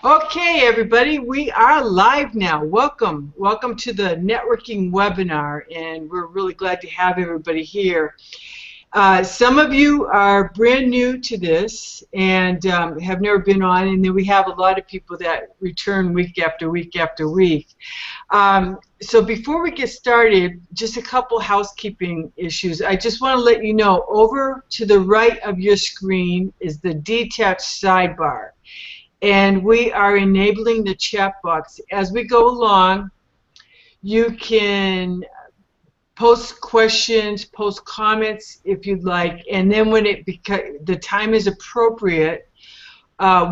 Okay, everybody, we are live now. Welcome. Welcome to the networking webinar, and we're really glad to have everybody here. Some of you are brand new to this and have never been on, and then we have a lot of people that return week after week after week. So before we get started, just a couple housekeeping issues. I just want to let you know, over to the right of your screen is the detached sidebar. And we are enabling the chat box. As we go along, you can post questions, post comments if you'd like, and then when the time is appropriate,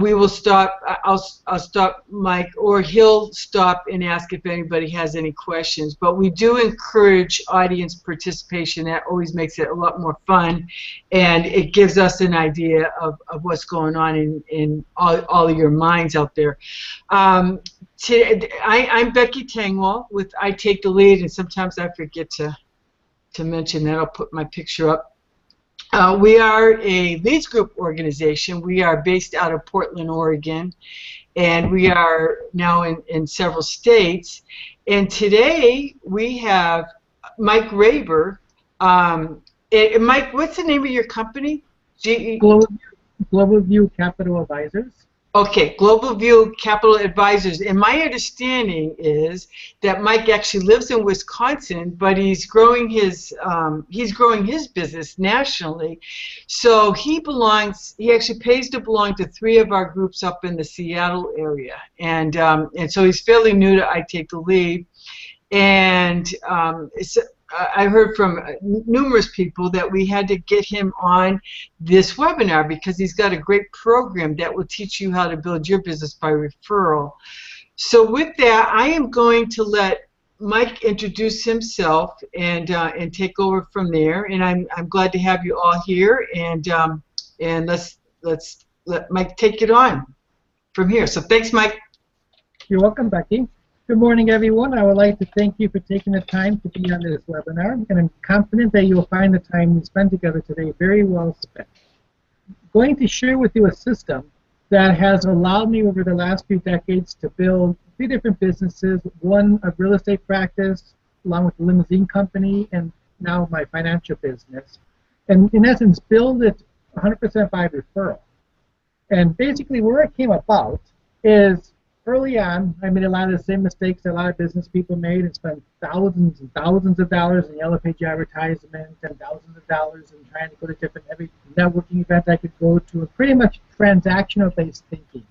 we will stop. I'll stop Mike, or he'll stop and ask if anybody has any questions. But we do encourage audience participation. That always makes it a lot more fun, and it gives us an idea of what's going on in all of your minds out there. I'm Becky Tangwall with I Take the Lead, and sometimes I forget to mention that. I'll put my picture up. We are a Leads Group organization. We are based out of Portland, Oregon, and we are now in several states. And today we have Mike Raber. Mike, what's the name of your company? Global View Capital Advisors. Okay, Global View Capital Advisors. And my understanding is that Mike actually lives in Wisconsin, but he's growing his business nationally. So he actually pays to belong to 3 of our groups up in the Seattle area. And so he's fairly new to I Take the Lead. And I heard from numerous people that we had to get him on this webinar because he's got a great program that will teach you how to build your business by referral. So with that, I am going to let Mike introduce himself and take over from there. And I'm glad to have you all here. And let's let Mike take it on from here. So thanks, Mike. You're welcome, Becky. Good morning, everyone. I would like to thank you for taking the time to be on this webinar, and I'm confident that you'll find the time we spend together today very well spent. I'm going to share with you a system that has allowed me over the last few decades to build 3 different businesses, one a real estate practice, along with the limousine company, and now my financial business. And in essence, build it 100% by referral. And basically where it came about is early on, I made a lot of the same mistakes that a lot of business people made and spent thousands and thousands of dollars in yellow page advertisements and thousands of dollars in trying to go to every networking event I could go to, and pretty much transactional-based thinking,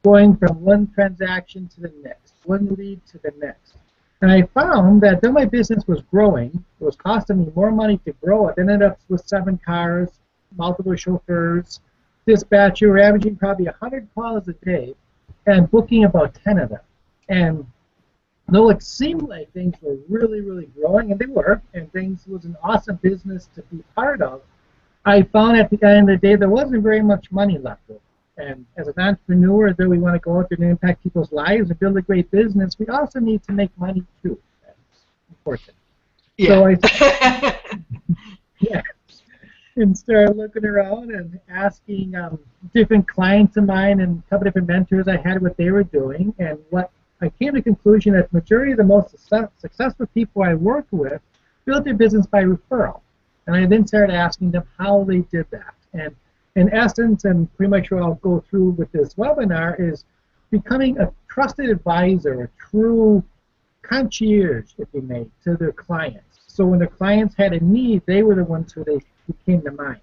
going from one transaction to the next, one lead to the next. And I found that though my business was growing, it was costing me more money to grow it. I ended up with 7 cars, multiple chauffeurs, dispatcher, we're averaging probably 100 calls a day, and booking about 10 of them. And though it seemed like things were really, really growing, and they were, and things was an awesome business to be part of, I found at the end of the day there wasn't very much money left over. And as an entrepreneur, though we want to go out there and impact people's lives and build a great business, we also need to make money too. That's important. Yeah. So I yeah. And started looking around and asking different clients of mine and a couple different mentors I had what they were doing, and what I came to the conclusion that the majority of the most successful people I worked with built their business by referral. And I then started asking them how they did that. And in essence, and pretty much what I'll go through with this webinar, is becoming a trusted advisor, a true concierge, if you may, to their clients. So when their clients had a need, they were the ones who came to mind,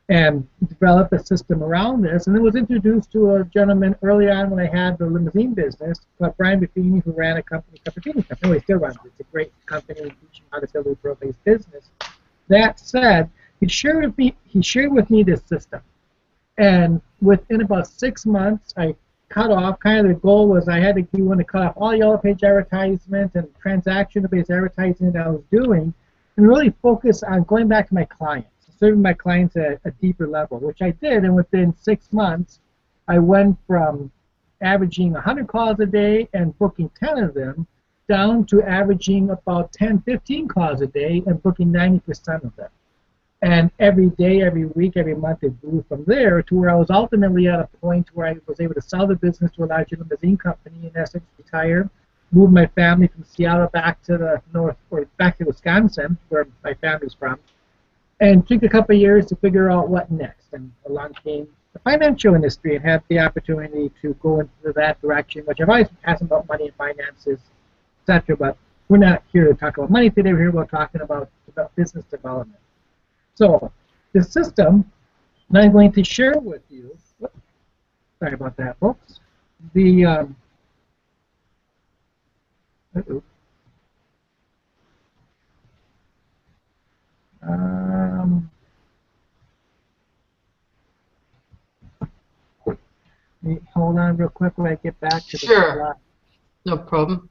and developed a system around this. And it was introduced to a gentleman early on when I had the limousine business called Brian Buffini, who ran a company called Buffini Company. Anyway, still runs it. It's a great company teaching how to build a referral-based business. That said, he shared with me this system, and within about 6 months, I cut off. Kind of the goal was I had to cut off all yellow page advertisements and transaction-based advertising that I was doing, and really focus on going back to my clients, serving my clients at a deeper level, which I did. And within 6 months, I went from averaging 100 calls a day and booking 10 of them down to averaging about 10, 15 calls a day and booking 90% of them. And every day, every week, every month, it grew from there to where I was ultimately at a point where I was able to sell the business to a larger limousine company, in essence, retire, move my family from Seattle back to the north, or back to Wisconsin, where my family's from, and took a couple of years to figure out what next. And along came the financial industry and had the opportunity to go into that direction, which I've always been passionate about money and finances, etc. But we're not here to talk about money today. We're here about talking about business development. So the system that I'm going to share with you, whoops, sorry about that, folks. The hold on real quick when I get back to the Sure, no problem.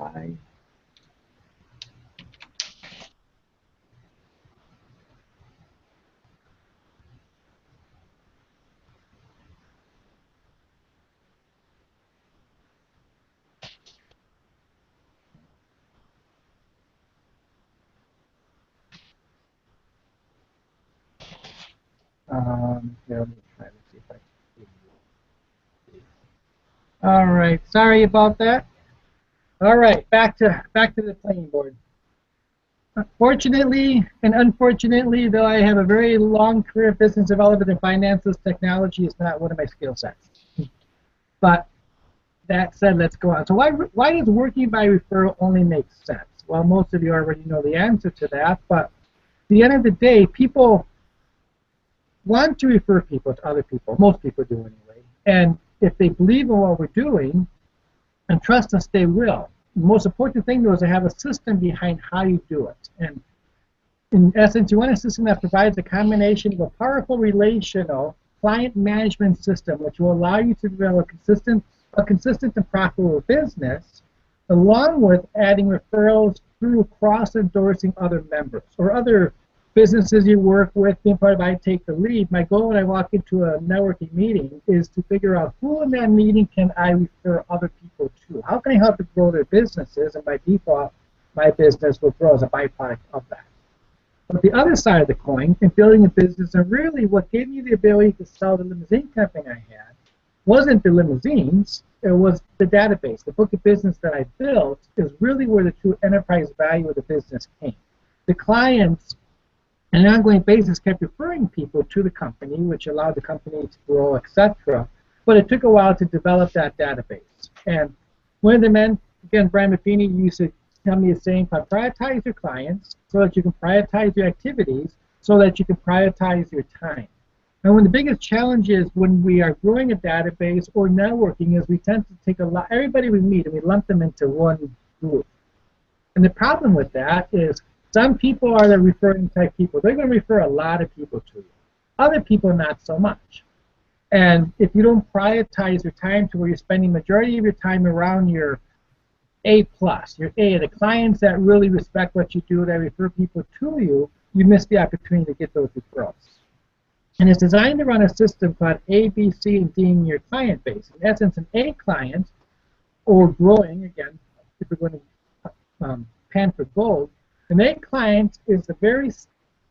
slide. Here, let me try to see if I can. All right, sorry about that. All right, back to the playing board. Fortunately and unfortunately, though I have a very long career in business development and finances, technology is not one of my skill sets. But that said, let's go on. So why does working by referral only make sense? Well, most of you already know the answer to that, but at the end of the day, people want to refer people to other people. Most people do anyway. And if they believe in what we're doing and trust us, they will. The most important thing, though, is to have a system behind how you do it. And in essence, you want a system that provides a combination of a powerful relational client management system, which will allow you to develop a consistent and profitable business, along with adding referrals through cross-endorsing other members or other businesses you work with, being part of I Take the Lead. My goal when I walk into a networking meeting is to figure out who in that meeting can I refer other people to. How can I help them grow their businesses? And by default, my business will grow as a byproduct of that. But the other side of the coin, in building a business, and really what gave me the ability to sell the limousine company I had, wasn't the limousines, it was the database. The book of business that I built is really where the true enterprise value of the business came. The clients, on an ongoing basis, kept referring people to the company, which allowed the company to grow, etc. But it took a while to develop that database. And one of the men, again, Brian Buffini, used to tell me the saying, prioritize your clients so that you can prioritize your activities so that you can prioritize your time. And one of the biggest challenges when we are growing a database or networking is we tend to take everybody we meet and we lump them into one group. And the problem with that is some people are the referring type people. They're going to refer a lot of people to you. Other people, not so much. And if you don't prioritize your time to where you're spending the majority of your time around your A+, your A, the clients that really respect what you do, that refer people to you, you miss the opportunity to get those referrals. And it's designed to run a system called A, B, C, and D in your client base. In essence, an A client, or growing, again, if we're going to pan for gold, an A client is the very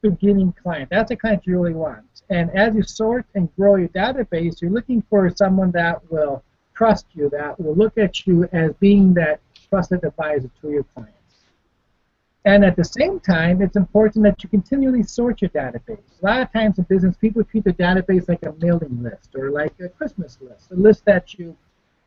beginning client. That's a client you really want. And as you sort and grow your database, you're looking for someone that will trust you, that will look at you as being that trusted advisor to your clients. And at the same time, it's important that you continually sort your database. A lot of times in business, people treat the database like a mailing list or like a Christmas list, a list that you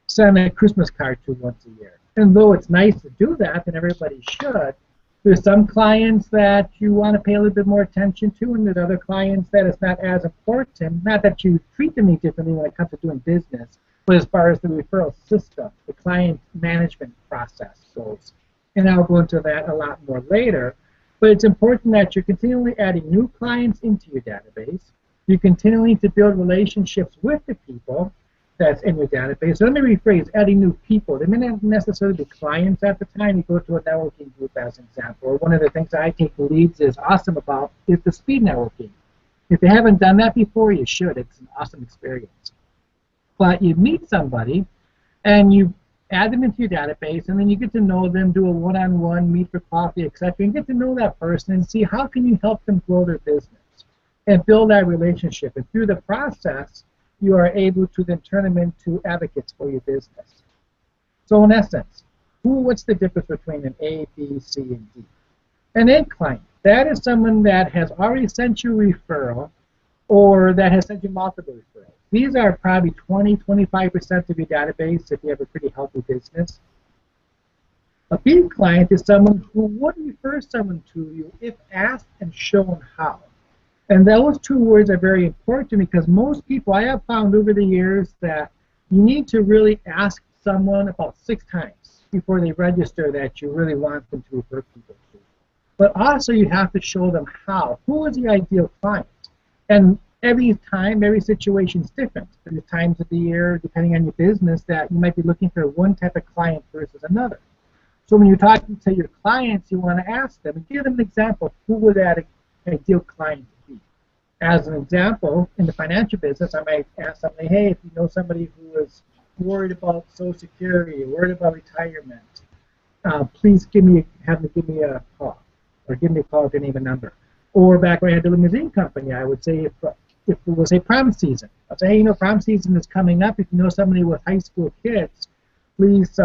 send a Christmas card to once a year. And though it's nice to do that, and everybody should, there's some clients that you want to pay a little bit more attention to, and there's other clients that it's not as important. Not that you treat them any differently when it comes to doing business, but as far as the referral system, the client management process goes. And I'll go into that a lot more later. But it's important that you're continually adding new clients into your database. You continually to build relationships with the people that's in your database. So let me rephrase, adding new people. They may not necessarily be clients at the time. You go to a networking group as an example. Or one of the things I Take the Leads is awesome about is the speed networking. If you haven't done that before, you should. It's an awesome experience. But you meet somebody and you add them into your database, and then you get to know them, do a one-on-one, meet for coffee, etc., and get to know that person and see how can you help them grow their business and build that relationship. And through the process, you are able to then turn them into advocates for your business. So in essence, what's the difference between an A, B, C, and D? An A client, that is someone that has already sent you a referral or that has sent you multiple referrals. These are probably 20–25% of your database if you have a pretty healthy business. A B client is someone who would refer someone to you if asked and shown how. And those two words are very important because most people, I have found over the years that you need to really ask someone about 6 times before they register that you really want them to refer people to. But also you have to show them how. Who is the ideal client? And every time, every situation is different. There's times of the year, depending on your business, that you might be looking for one type of client versus another. So when you're talking to your clients, you want to ask them and give them an example of who would that ideal client be. As an example, in the financial business, I might ask somebody, hey, if you know somebody who is worried about Social Security, worried about retirement, please have them give me a call, or give me a call if you name a number. Or back when I had the limousine company, I would say if it was a prom season, I'd say, hey, prom season is coming up. If you know somebody with high school kids, please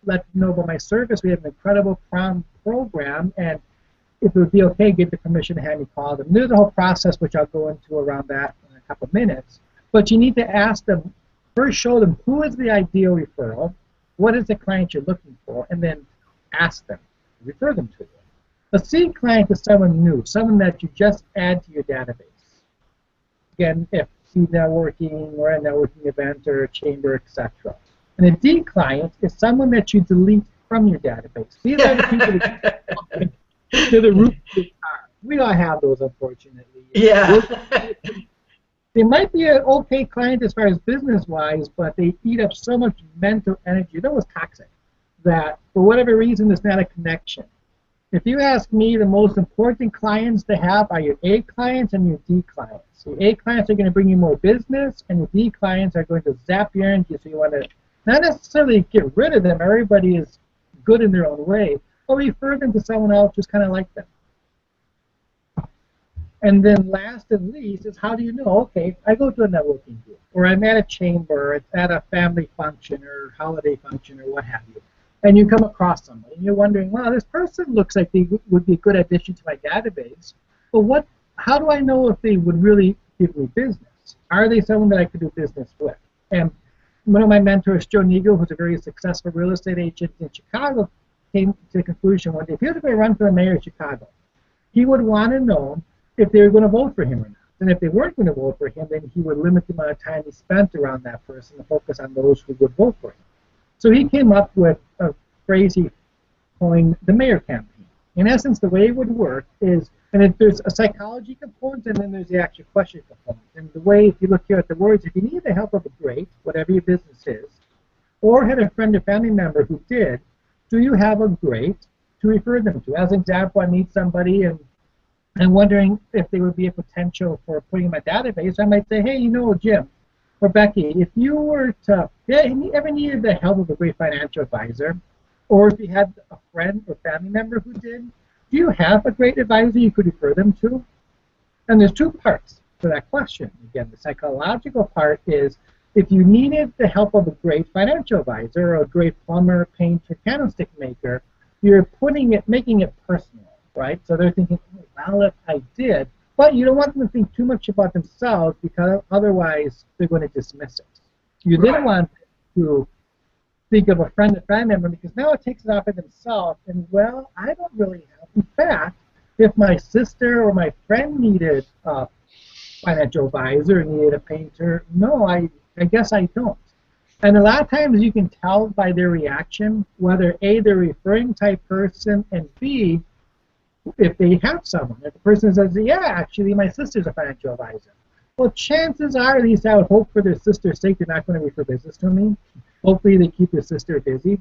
let them know about my service. We have an incredible prom program, and if it would be okay, give the permission to have me call them. There's a whole process which I'll go into around that in a couple of minutes. But you need to ask them, first show them who is the ideal referral, what is the client you're looking for, and then ask them, refer them to you. A C client is someone new, someone that you just add to your database. Again, if speed networking or a networking event or a chamber, etc. And a D client is someone that you delete from your database. These are the people that to the root of the car. We don't have those, unfortunately. Yeah. They might be an okay client as far as business-wise, but they eat up so much mental energy. That was toxic. That for whatever reason, there's not a connection. If you ask me, the most important clients to have are your A clients and your D clients. Your A clients are going to bring you more business, and your D clients are going to zap your energy. So you want to not necessarily get rid of them. Everybody is good in their own way, or refer them to someone else who's kind of like them. And then last and least is how do you know, okay, I go to a networking group, or I'm at a chamber, or it's at a family function, or holiday function, or what have you, and you come across somebody, and you're wondering, wow, this person looks like they would be a good addition to my database, but how do I know if they would really give me business? Are they someone that I could do business with? And one of my mentors, Joe Nigel, who's a very successful real estate agent in Chicago, came to the conclusion one day, if he was going to run for the mayor of Chicago, he would want to know if they were going to vote for him or not. And if they weren't going to vote for him, then he would limit the amount of time he spent around that person and focus on those who would vote for him. So he came up with a phrase he coined the mayor campaign. In essence, the way it would work is, and there's a psychology component, and then there's the actual question component. And the way, if you look here at the words, if you need the help of a great, whatever your business is, or had a friend or family member who did, do you have a great to refer them to? As an example, I meet somebody and I'm wondering if they would be a potential for putting in my database. I might say, hey, Jim or Becky, if you were to ever needed the help of a great financial advisor, or if you had a friend or family member who did, do you have a great advisor you could refer them to? And there's 2 parts to that question. Again, the psychological part is if you needed the help of a great financial advisor or a great plumber, painter, candlestick maker, you're making it personal, right? So they're thinking, oh, well, if I did, but you don't want them to think too much about themselves because otherwise they're going to dismiss it. You then want to think of a friend or family member because now it takes it off of themselves and, well, I don't really have. In fact, if my sister or my friend needed a financial advisor, needed a painter, no, I guess I don't. And a lot of times you can tell by their reaction whether A, they're a referring type person, and B, if they have someone. If the person says, yeah, actually, my sister's a financial advisor. Well, chances are, at least I would hope for their sister's sake, they're not going to refer business to me. Hopefully they keep their sister busy.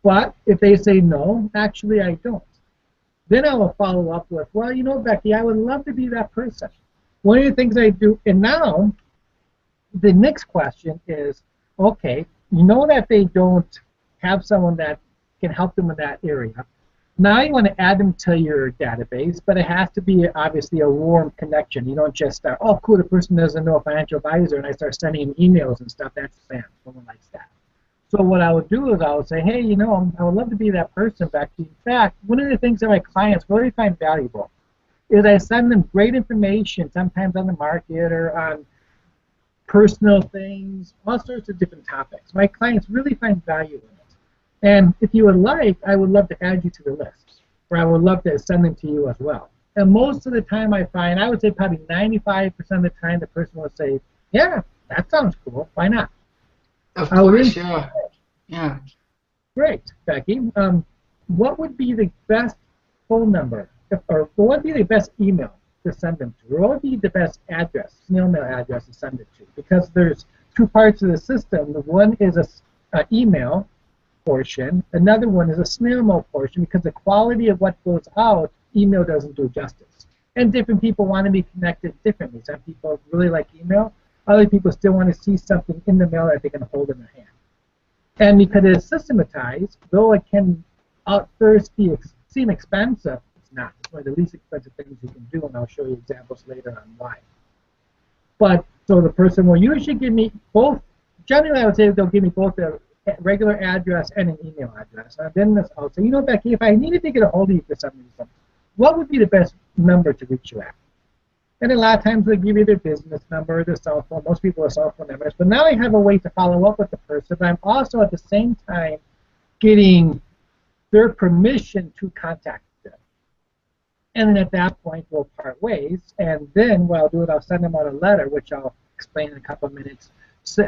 But if they say, no, actually I don't, then I will follow up with, well, Becky, I would love to be that person. One of the things I do, and now the next question is, okay, that they don't have someone that can help them in that area. Now you want to add them to your database, but it has to be obviously a warm connection. You don't just start, oh, cool, the person doesn't know a financial advisor, and I start sending him emails and stuff. That's spam. No one likes that. So what I would do is I would say, hey, you know, I would love to be that person back to you. In fact, one of the things that my clients really find valuable is I send them great information, sometimes on the market or on personal things, all sorts of different topics. My clients really find value in it. And if you would like, I would love to add you to the list, or I would love to send them to you as well. And most of the time I find, I would say probably 95% of the time, the person will say, yeah, that sounds cool. Why not? Of course, yeah. Yeah. Great, Becky. What would be the best phone number, or what would be the best email to send them to? Or what would be the best address, snail mail address to send it to? Because there's two parts of the system. The one is an email portion. Another one is a snail mail portion, because the quality of what goes out, email doesn't do justice. And different people want to be connected differently. Some people really like email. Other people still want to see something in the mail that they can hold in their hand. And because it is systematized, though it can at first seem expensive, it's not. It's one of the least expensive things you can do, and I'll show you examples later on why. But so the person will usually give me both. Generally, I would say they'll give me both a regular address and an email address. And then I'll say, you know, Becky, if I needed to get a hold of you for some reason, what would be the best number to reach you at? And a lot of times they give you their business number, their cell phone. Most people have cell phone numbers. But now I have a way to follow up with the person. But I'm also at the same time getting their permission to contact them. And then at that point, we'll part ways. And then what I'll do is I'll send them out a letter, which I'll explain in a couple of minutes,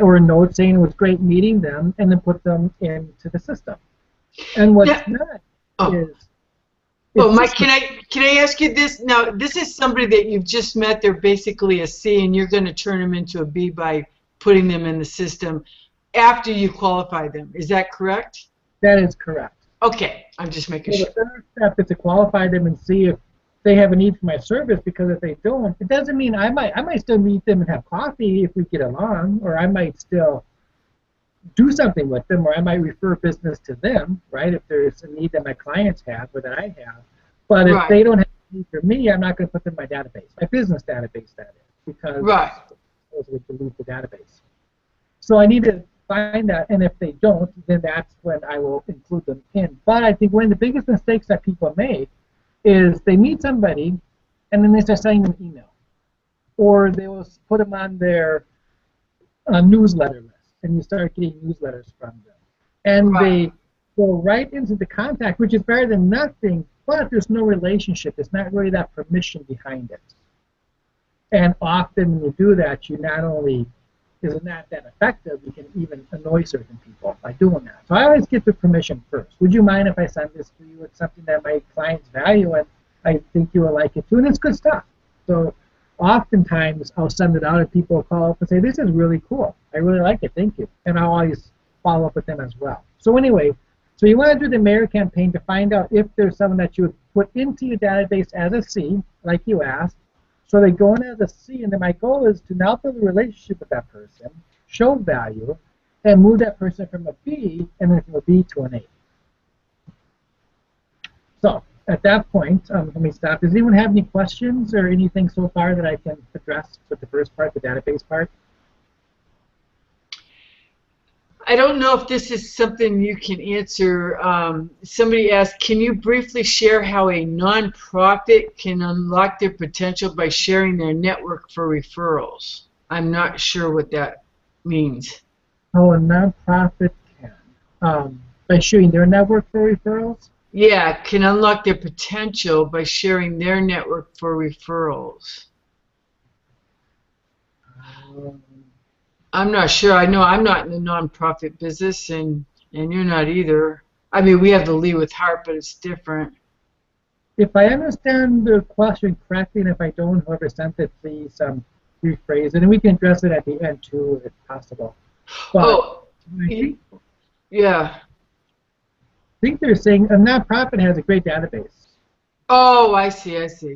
or a note saying it was great meeting them, and then put them into the system. And what's not is... Well, Mike, can I ask you this? Now, this is somebody that you've just met. They're basically a C, and you're going to turn them into a B by putting them in the system after you qualify them. Is that correct? That is correct. Okay, I'm just making sure. The third step is to qualify them and see if they have a need for my service, because if they don't, it doesn't mean I might still meet them and have coffee if we get along, or I might still do something with them, or I might refer business to them, right, if there's a need that my clients have or that I have. But if they don't have a need for me, I'm not going to put them in my database, my business database, that is, because those would delete the database. So I need to find that, and if they don't, then that's when I will include them in. But I think one of the biggest mistakes that people make is they meet somebody, and then they start sending them an email, or they will put them on their newsletter list, and you start getting newsletters from them. And they go right into the contact, which is better than nothing, but there's no relationship. There's not really that permission behind it. And often when you do that, you not only is it not that effective, you can even annoy certain people by doing that. So I always get the permission first. Would you mind if I send this to you? It's something that my clients value, and I think you will like it too, and it's good stuff. So oftentimes I'll send it out, and people will call up and say, this is really cool. I really like it. Thank you. And I'll always follow up with them as well. So anyway, so you want to do the mayor campaign to find out if there's someone that you would put into your database as a C, like you asked. So they go in as a C, and then my goal is to now build a relationship with that person, show value, and move that person from a B, and then from a B to an A. So at that point, let me stop. Does anyone have any questions or anything so far that I can address with the first part, the database part? I don't know if this is something you can answer. Somebody asked, can you briefly share how a nonprofit can unlock their potential by sharing their network for referrals? I'm not sure what that means. Oh, a nonprofit can. By sharing their network for referrals? Yeah, can unlock their potential by sharing their network for referrals. I'm not sure. I know I'm not in the nonprofit business, and you're not either. I mean, we have the Lead with Heart, but it's different. If I understand the question correctly, and if I don't, whoever sent it, please rephrase it, and we can address it at the end too, if possible. But yeah. I think they're saying a nonprofit has a great database. Oh, I see,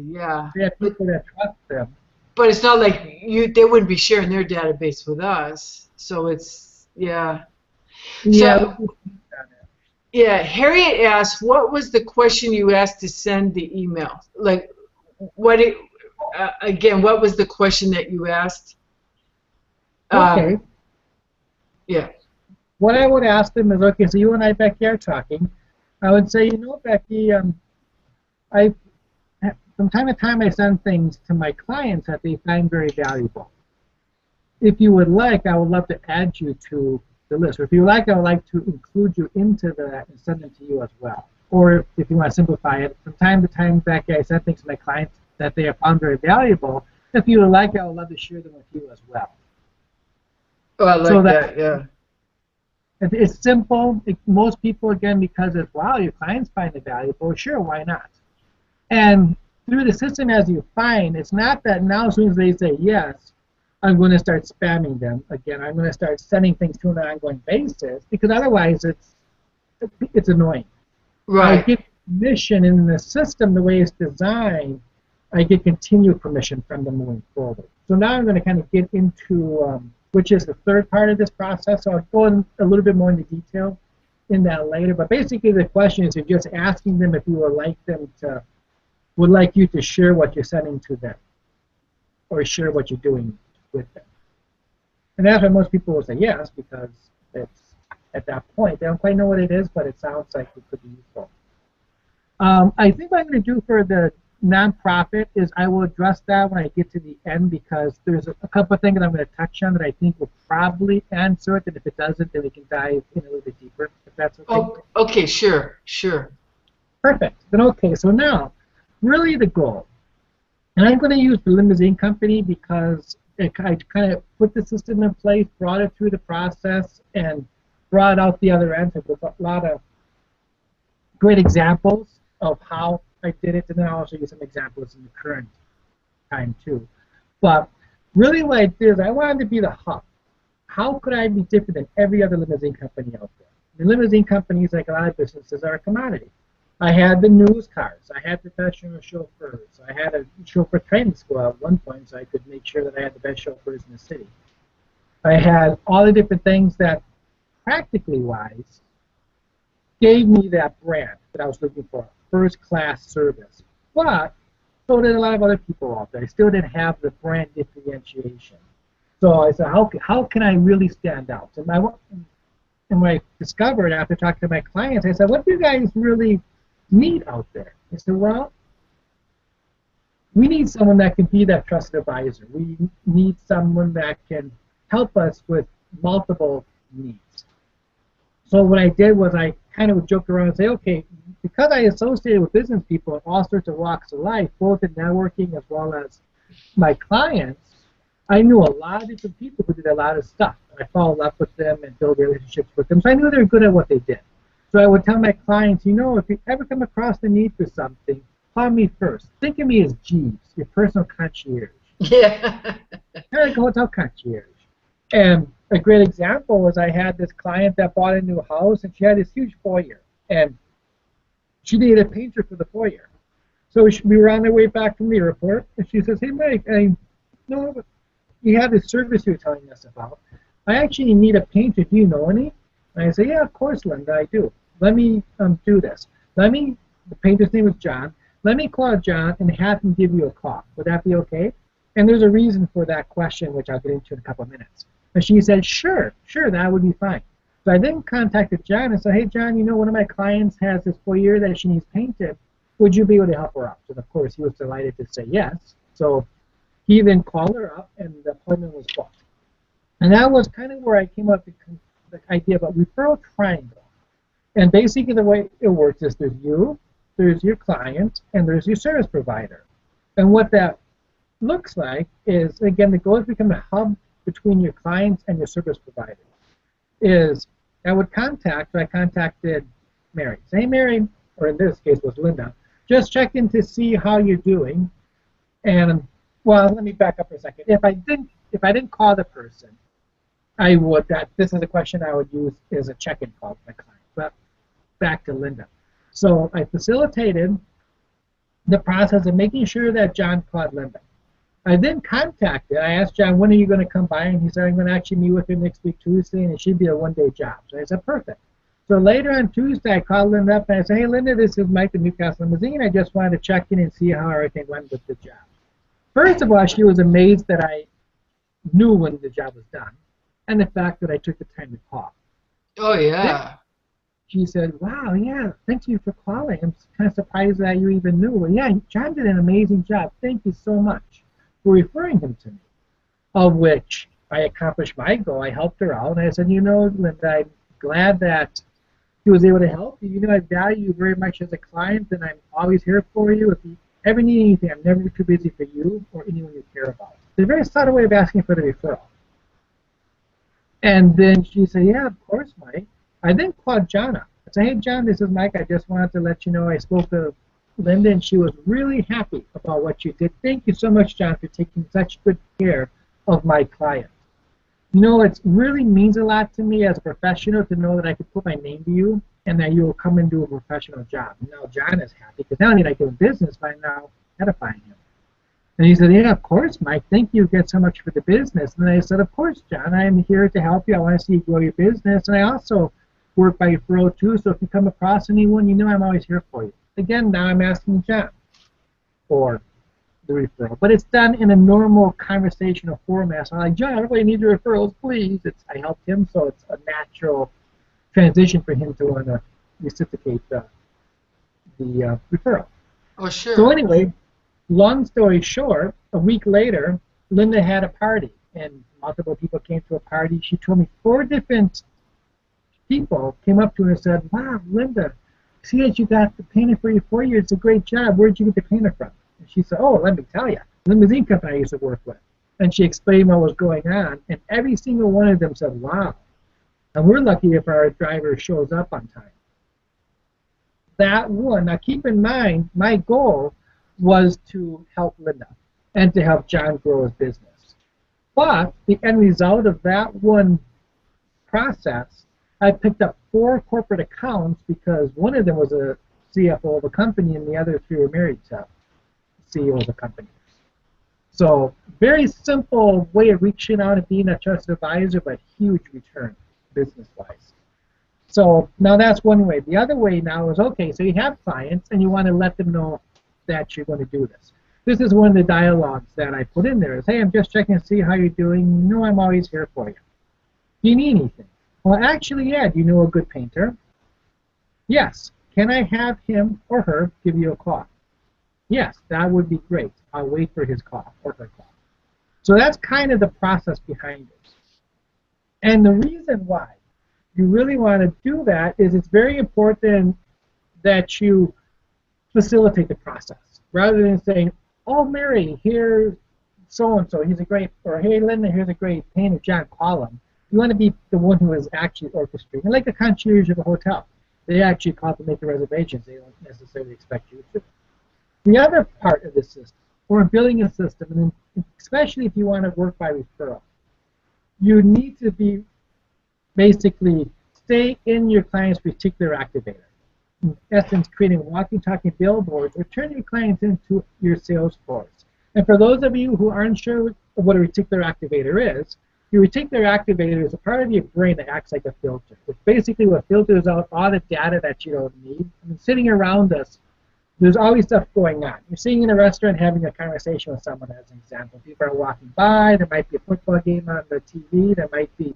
yeah. They have people that trust them. But it's not like they wouldn't be sharing their database with us. So it's, yeah. Yeah. So, Yeah, Harriet asked, what was the question you asked to send the email? Like, what it, again, what was the question that you asked? Okay. Um, yeah. What I would ask them is, okay, so you and I, Becky, are talking. I would say, you know, Becky, I from time to time I send things to my clients that they find very valuable. If you would like, I would love to add you to the list. Or if you like, I would like to include you into that and send them to you as well. Or if you want to simplify it, from time to time, Becky, I send things to my clients that they have found very valuable. If you would like, I would love to share them with you as well. Oh, I So like that that. Yeah. it's simple. Most people, again, because it's, wow, your clients find it valuable, sure, why not? And through the system, as you find, it's not that now as soon as they say yes, I'm going to start spamming them again. I'm going to start sending things to an ongoing basis, because otherwise it's annoying. I Right. get permission in the system, the way it's designed, I get continued permission from them moving forward. So now I'm going to kind of get into, which is the third part of this process. So I'll go in a little bit more into detail in that later. But basically the question is you're just asking them if you would like you to share what you're sending to them or share what you're doing with them. And that's why most people will say yes, because it's at that point. They don't quite know what it is, but it sounds like it could be useful. I think what I'm going to do for the nonprofit is I will address that when I get to the end, because there's a couple of things that I'm going to touch on that I think will probably answer it, and if it doesn't, then we can dive in a little bit deeper, if that's okay. Oh, okay, sure, sure. Perfect. Then okay, so now, really the goal. And I'm going to use the limousine company because I kind of put the system in place, brought it through the process, and brought out the other end with a lot of great examples of how I did it, and then I'll also use some examples in the current time too. But really what I did is I wanted to be the hub. How could I be different than every other limousine company out there? The limousine companies, like a lot of businesses, are a commodity. I had the news cars. I had professional chauffeurs. I had a chauffeur training school at one point, so I could make sure that I had the best chauffeurs in the city. I had all the different things that, practically wise, gave me that brand that I was looking for, first-class service. But so did a lot of other people out there. I still didn't have the brand differentiation. So I said, how can I really stand out? And what I discovered after talking to my clients, I said, what do you guys really need out there? I said, well, we need someone that can be that trusted advisor. We need someone that can help us with multiple needs. So what I did was I kind of would joke around and say, okay, because I associated with business people in all sorts of walks of life, both in networking as well as my clients, I knew a lot of different people who did a lot of stuff. I followed up with them and built relationships with them, so I knew they were good at what they did. So I would tell my clients, you know, if you ever come across the need for something, call me first. Think of me as Jeeves, your personal concierge. Yeah. Kind of like a hotel concierge. And a great example was I had this client that bought a new house, and she had this huge foyer, and she needed a painter for the foyer. So we were on our way back from the airport, and she says, hey, Mike, you have this service you're telling us about. I actually need a painter. Do you know any? And I say, yeah, of course, Linda, I do. Let me do this. The painter's name was John. Let me call John and have him give you a call. Would that be okay? And there's a reason for that question, which I'll get into in a couple of minutes. And she said, sure, that would be fine. So I then contacted John and said, hey, John, you know, one of my clients has this foyer that she needs painted. Would you be able to help her out? And of course, he was delighted to say yes. So he then called her up, and the appointment was booked. And that was kind of where I came up with the idea about referral triangle. And basically the way it works is there's your client, and there's your service provider. And what that looks like is, again, the goal is to become a hub between your clients and your service provider. I contacted Mary. Say, hey, Mary, or in this case was Linda, just check in to see how you're doing. And, well, let me back up for a second. If I didn't call the person, this is a question I would use as a check-in call to my client. But back to Linda. So I facilitated the process of making sure that John called Linda. I asked John, when are you going to come by? And he said, I'm going to actually meet with her next week, Tuesday, and it should be a one-day job. So I said, perfect. So later on Tuesday, I called Linda up and I said, hey, Linda, this is Mike, the Newcastle Limousine. I just wanted to check in and see how everything went with the job. First of all, she was amazed that I knew when the job was done and the fact that I took the time to call. Oh, Then yeah. she said, wow, yeah, thank you for calling. I'm kind of surprised that you even knew. Well, yeah, John did an amazing job. Thank you so much for referring him to me, of which I accomplished my goal. I helped her out, and I said, you know, Linda, I'm glad that he was able to help you. You know, I value you very much as a client, and I'm always here for you. If you ever need anything, I'm never too busy for you or anyone you care about. It's a very subtle way of asking for the referral. And then she said, yeah, of course, Mike. I then called John up. I said, hey, John, this is Mike. I just wanted to let you know I spoke to Linda, and she was really happy about what you did. Thank you so much, John, for taking such good care of my client. You know, it really means a lot to me as a professional to know that I could put my name to you and that you will come and do a professional job. And now John is happy because not only did I do business, but I'm now edifying him. And he said, yeah, of course, Mike. Thank you again so much for the business. And I said, of course, John. I'm here to help you. I want to see you grow your business. And I also work by referral, too. So if you come across anyone, you know I'm always here for you. Again, now I'm asking John for the referral. But it's done in a normal conversational format. So I'm like, John, everybody needs your referrals, please. I helped him, so it's a natural transition for him to want to reciprocate the referral. Oh, sure. So anyway, long story short, a week later, Linda had a party, and multiple people came to a party. She told me 4 different people came up to her and said, wow, Linda, see that you got the painter for your 4 years. It's a great job. Where'd you get the painter from? And she said, oh, let me tell you, the limousine company I used to work with. And she explained what was going on, and every single one of them said, wow. And we're lucky if our driver shows up on time. That one, now keep in mind, my goal was to help Linda and to help John grow his business. But the end result of that one process, I picked up 4 corporate accounts because one of them was a CFO of a company and the other 3 were married to CEOs of companies. So very simple way of reaching out and being a trusted advisor, but huge return business-wise. So now that's one way. The other way now is, okay, so you have clients and you want to let them know that you're going to do this. This is one of the dialogues that I put in there is, hey, I'm just checking to see how you're doing. You know I'm always here for you. Do you need anything? Well, actually, yeah. Do you know a good painter? Yes. Can I have him or her give you a call? Yes, that would be great. I'll wait for his call or her call. So that's kind of the process behind it. And the reason why you really want to do that is it's very important that you facilitate the process rather than saying, oh, Mary, here's so-and-so, he's a great, or hey, Linda, here's a great painter, John, call him. You want to be the one who is actually orchestrating, like a concierge of a hotel. They actually call to make the reservations. They don't necessarily expect you to. The other part of the system, or building a system, and especially if you want to work by referral, you need to be basically stay in your client's particular activator. In essence, creating walking, talking billboards, or turning your clients into your sales force. And for those of you who aren't sure what a reticular activator is, your reticular activator is a part of your brain that acts like a filter. It's basically what filters out all the data that you don't need. I mean, sitting around us, there's always stuff going on. You're sitting in a restaurant having a conversation with someone, as an example. People are walking by. There might be a football game on the TV. There might be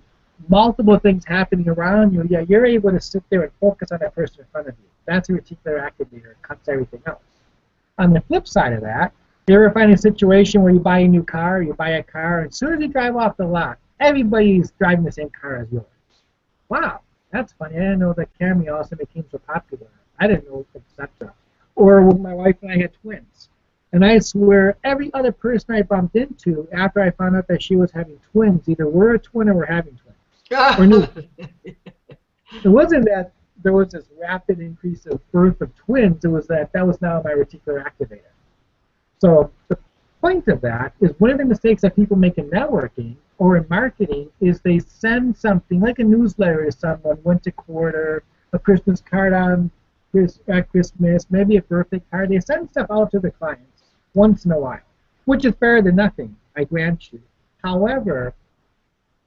multiple things happening around you. Yeah, you're able to sit there and focus on that person in front of you. That's a reticular activator. It cuts everything else. On the flip side of that, you ever find a situation where you buy a new car, you buy a car, and as soon as you drive off the lot, everybody's driving the same car as yours. Wow, that's funny. I didn't know that Camry also became so popular. I didn't know, etc. Or when my wife and I had twins. And I swear every other person I bumped into after I found out that she was having twins, either were a twin or were having twins. Or knew. It wasn't that there was this rapid increase of birth of twins. It was that was now my reticular activator. So the point of that is one of the mistakes that people make in networking or in marketing is they send something like a newsletter to someone once a quarter, a Christmas card at Christmas, maybe a birthday card. They send stuff out to the clients once in a while, which is better than nothing, I grant you. However,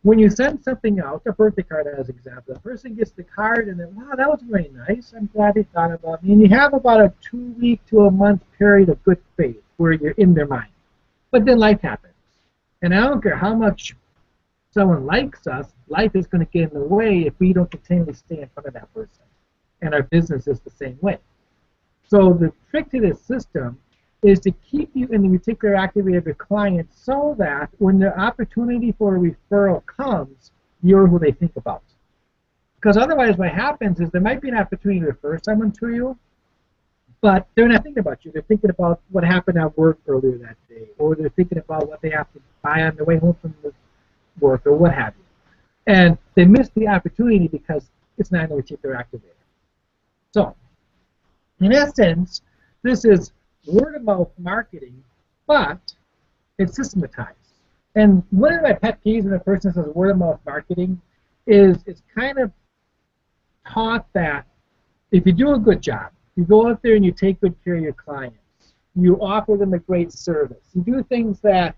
When you send something out, a birthday card as an example, the person gets the card and then, wow, that was really nice. I'm glad they thought about me. And you have about a 2-week to a month period of good faith where you're in their mind. But then life happens. And I don't care how much someone likes us, life is going to get in the way if we don't continually stay in front of that person. And our business is the same way. So the trick to this system is to keep you in the reticular activator of your client so that when the opportunity for a referral comes, you're who they think about. Because otherwise what happens is there might be an opportunity to refer someone to you, but they're not thinking about you. They're thinking about what happened at work earlier that day, or they're thinking about what they have to buy on the way home from the work, or what have you. And they miss the opportunity because it's not in the reticular activator. So, in essence, this is word-of-mouth marketing, but it's systematized. And one of my pet peeves when a person says word-of-mouth marketing is it's kind of taught that if you do a good job, you go out there and you take good care of your clients, you offer them a great service, you do things that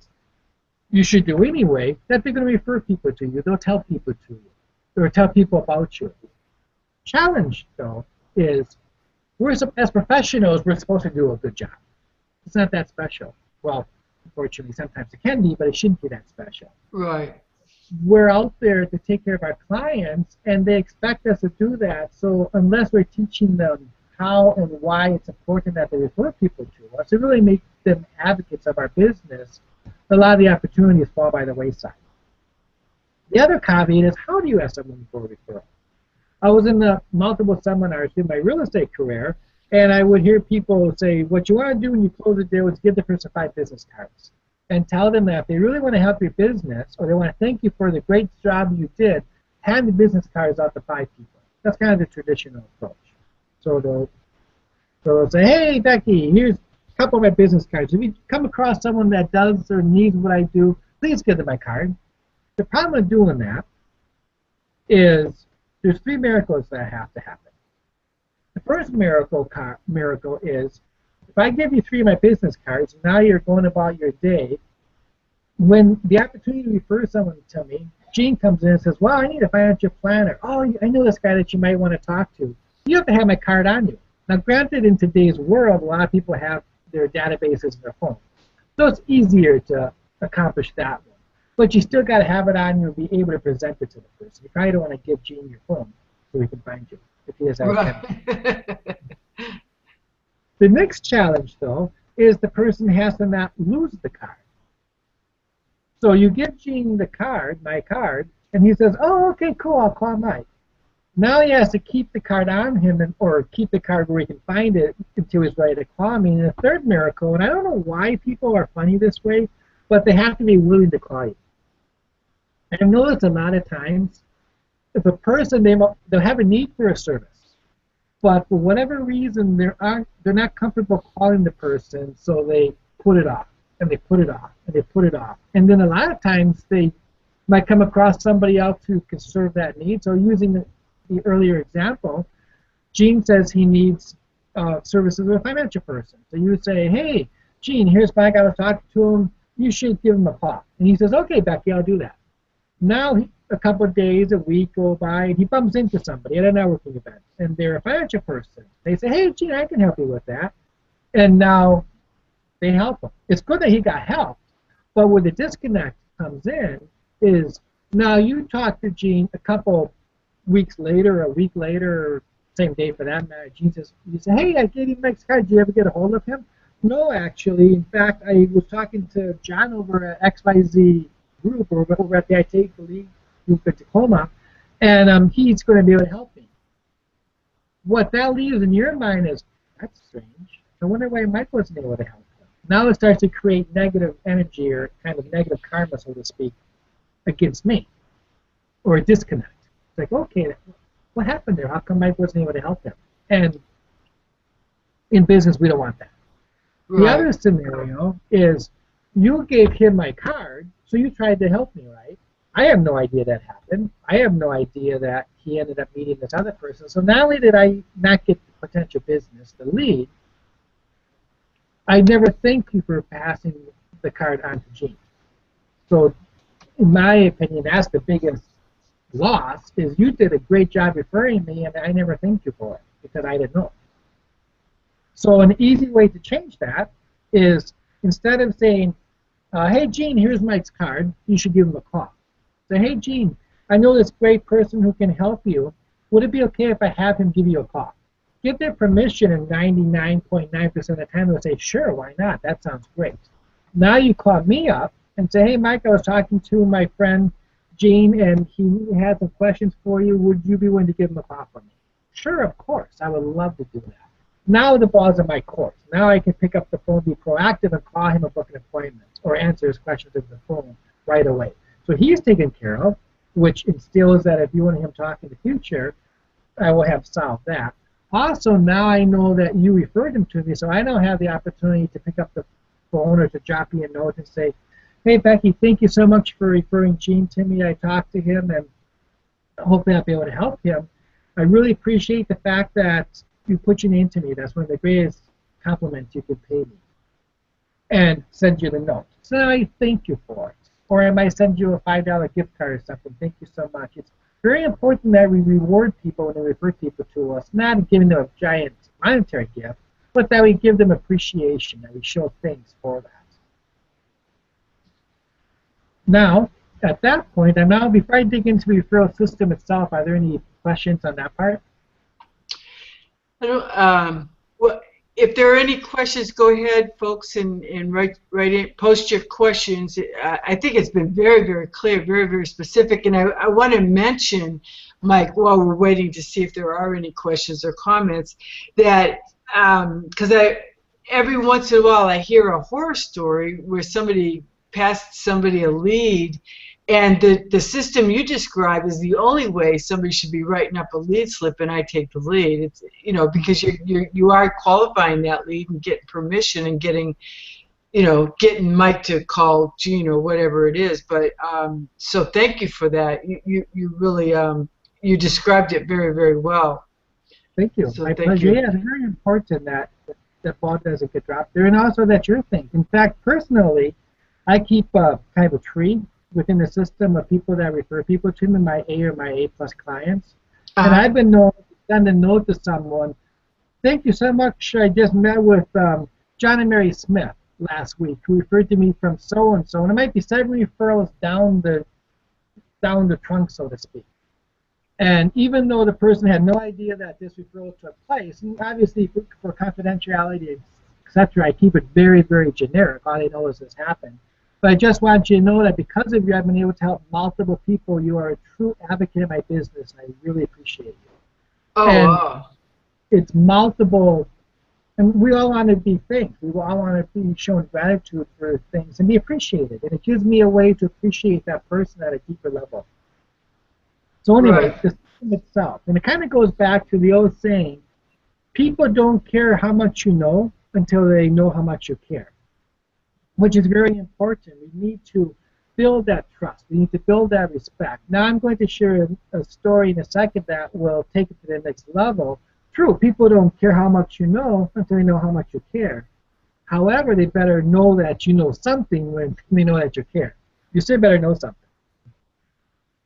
you should do anyway, that they're going to refer people to you, they'll tell people to you, or tell people about you. Challenge, though, is as professionals, we're supposed to do a good job. It's not that special. Well, unfortunately, sometimes it can be, but it shouldn't be that special. Right. We're out there to take care of our clients, and they expect us to do that. So unless we're teaching them how and why it's important that they refer people to us, to really make them advocates of our business, a lot of the opportunities fall by the wayside. The other caveat is, how do you ask someone for a referral? I was in the multiple seminars through my real estate career, and I would hear people say, what you want to do when you close a deal is give the person 5 business cards and tell them that if they really want to help your business or they want to thank you for the great job you did, hand the business cards out to 5 people. That's kind of the traditional approach. So they'll say, hey, Becky, here's a couple of my business cards. If you come across someone that does or needs what I do, please give them my card. The problem with doing that is there's 3 miracles that have to happen. The first miracle is, if I give you 3 of my business cards, now you're going about your day, when the opportunity to refer someone to me, Gene comes in and says, well, I need a financial planner. Oh, I know this guy that you might want to talk to. You have to have my card on you. Now, granted, in today's world, a lot of people have their databases in their phone. So it's easier to accomplish that one. But you still got to have it on you and be able to present it to the person. You probably don't want to give Gene your phone so he can find you if he doesn't have Right. The next challenge, though, is the person has to not lose the card. So you give Gene the card, my card, and he says, oh, okay, cool, I'll call Mike. Now he has to keep the card on him or keep the card where he can find it until he's ready to call me. And the third miracle, and I don't know why people are funny this way, but they have to be willing to call you. I've noticed a lot of times, if a person, they'll have a need for a service, but for whatever reason, they're not comfortable calling the person, so they put it off, and they put it off, and they put it off. And then a lot of times, they might come across somebody else who can serve that need. So using the earlier example, Gene says he needs services with a financial person. So you say, hey, Gene, here's Mike, I was talking to him, you should give him a call. And he says, okay, Becky, I'll do that. Now, a couple of days, a week go by, and he bumps into somebody at a networking event, and they're a financial person. They say, hey, Gene, I can help you with that. And now they help him. It's good that he got help, but where the disconnect comes in is now you talk to Gene a couple weeks later, a week later, or same day for that matter. Gene says, you say, hey, I gave you Mike's card. Did you ever get a hold of him? No, actually. In fact, I was talking to John over at XYZ group over at the IT League group in Tacoma, and he's going to be able to help me. What that leaves in your mind is, that's strange. I wonder why Mike wasn't able to help him. Now it starts to create negative energy or kind of negative karma, so to speak, against me, or a disconnect. It's like, okay, what happened there? How come Mike wasn't able to help him? And in business, we don't want that. Right. The other scenario is you gave him my card, so you tried to help me, right? I have no idea that happened. I have no idea that he ended up meeting this other person. So not only did I not get the potential business, the lead, I never thank you for passing the card on to Gene. So in my opinion, that's the biggest loss, is you did a great job referring me, and I never thanked you for it because I didn't know. So an easy way to change that is, instead of saying, hey, Gene, here's Mike's card, you should give him a call. Say, hey, Gene, I know this great person who can help you. Would it be okay if I have him give you a call? Get their permission, and 99.9% of the time they'll say, sure, why not? That sounds great. Now you call me up and say, hey, Mike, I was talking to my friend Gene, and he had some questions for you. Would you be willing to give him a call for me? Sure, of course. I would love to do that. Now the ball's in my court. Now I can pick up the phone, be proactive, and call him and book an appointment or answer his questions over the phone right away. So he's taken care of, which instills that if you want him to talk in the future, I will have solved that. Also, now I know that you referred him to me, so I now have the opportunity to pick up the phone or to drop you a note and say, hey, Becky, thank you so much for referring Gene to me. I talked to him, and hopefully I'll be able to help him. I really appreciate the fact that you put your name to me. That's one of the greatest compliments you could pay me. And send you the note. So now I thank you for it. Or I might send you a $5 gift card or something. Thank you so much. It's very important that we reward people when they refer people to us, not giving them a giant monetary gift, but that we give them appreciation, that we show thanks for that. Now, at that point, before I dig into the referral system itself, are there any questions on that part? Well, if there are any questions, go ahead, folks, and post your questions. I think it's been very, very clear, very, very specific. And I want to mention, Mike, while we're waiting to see if there are any questions or comments, that because every once in a while I hear a horror story where somebody passed somebody a lead, and the system you describe is the only way somebody should be writing up a lead slip and I take the lead. It's, you know, because you are qualifying that lead and getting permission and getting Mike to call Gene or whatever it is. But so thank you for that. You really you described it very, very well. Thank you. So My thank pleasure. you. Yeah, it's very important that ball doesn't get dropped there, and also that you're thinking. In fact, personally, I keep kind of a tree within the system of people that refer people to me, my A or my A+ clients. And I've been known to send a note to someone. Thank you so much. I just met with John and Mary Smith last week, who referred to me from so and so, and it might be 7 referrals down the trunk, so to speak. And even though the person had no idea that this referral took place, and obviously for confidentiality, etc., I keep it very, very generic. All they know is this happened. But I just want you to know that because of you, I've been able to help multiple people. You are a true advocate of my business, and I really appreciate you. Oh, and wow. It's multiple, and we all want to be thanked. We all want to be shown gratitude for things and be appreciated. And it gives me a way to appreciate that person at a deeper level. So anyway, Right. the system itself, and it kind of goes back to the old saying, people don't care how much you know until they know how much you care, which is very important. We need to build that trust. We need to build that respect. Now I'm going to share a story in a second that will take it to the next level. True, people don't care how much you know until they know how much you care. However, they better know that you know something when they know that you care. You still better know something.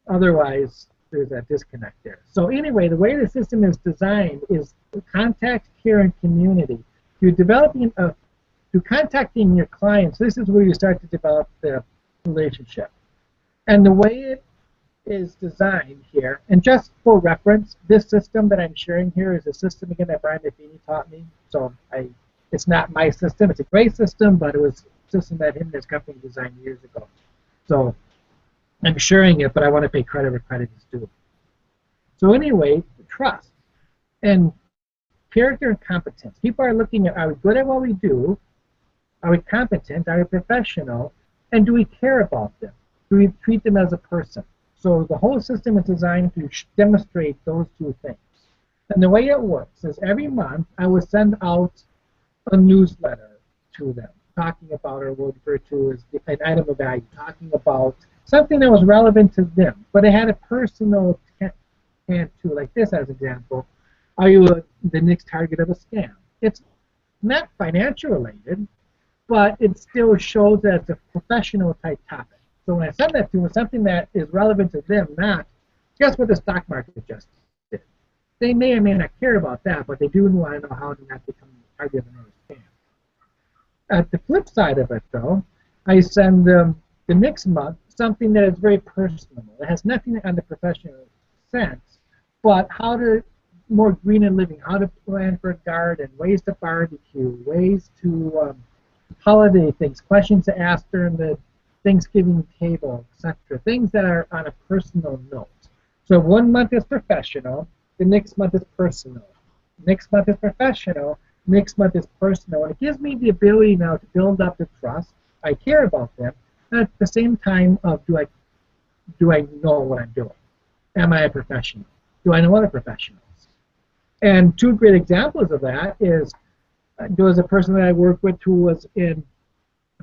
Otherwise, there's that disconnect there. So anyway, the way the system is designed is contact, care, and community. You're developing through contacting your clients, this is where you start to develop the relationship. And the way it is designed here, and just for reference, this system that I'm sharing here is a system, again, that Brian Buffini taught me. So it's not my system. It's a great system, but it was a system that him and his company designed years ago. So I'm sharing it, but I want to pay credit where credit is due. So anyway, trust and character and competence. People are looking at, are we good at what we do? Are we competent? Are we professional? And do we care about them? Do we treat them as a person? So the whole system is designed to demonstrate those two things. And the way it works is every month I will send out a newsletter to them, talking about, or we'll refer to as an item of value, talking about something that was relevant to them, but it had a personal tint to, like this as an example. Are you the next target of a scam? It's not financial related, but it still shows that it's a professional type topic. So when I send that to them, something that is relevant to them, not guess what the stock market just did. They may or may not care about that, but they do want to know how to not become target of another scam. At the flip side of it, though, I send them the next month something that is very personal. It has nothing on the professional sense, but how to more green and living, how to plan for a garden, ways to barbecue, ways to holiday things, questions to ask during the Thanksgiving table, etc. Things that are on a personal note. So 1 month is professional, the next month is personal. Next month is professional, next month is personal. And it gives me the ability now to build up the trust. I care about them. And at the same time of do I know what I'm doing? Am I a professional? Do I know other professionals? And two great examples of that is there was a person that I worked with who was in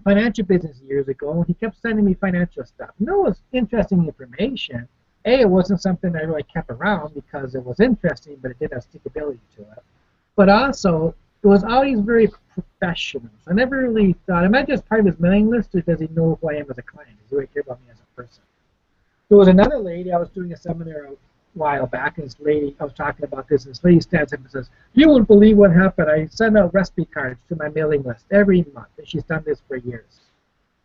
financial business years ago, and he kept sending me financial stuff. And it was interesting information. It wasn't something I really kept around because it was interesting, but it didn't have stickability to it. But also, it was always very professional. So I never really thought, am I just part of his mailing list, or does he know who I am as a client? Does he really care about me as a person? There was another lady, I was doing a seminar a while back, and this lady, I was talking about this, and this lady stands up and says, you wouldn't believe what happened. I send out recipe cards to my mailing list every month, and she's done this for years.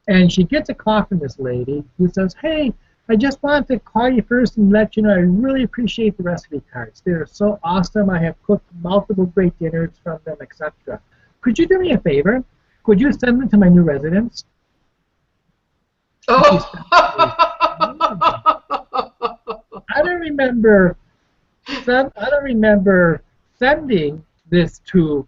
And she gets a call from this lady who says, hey, I just wanted to call you first and let you know I really appreciate the recipe cards. They're so awesome. I have cooked multiple great dinners from them, etc. Could you do me a favor? Could you send them to my new residents? Oh. I don't remember sending this to.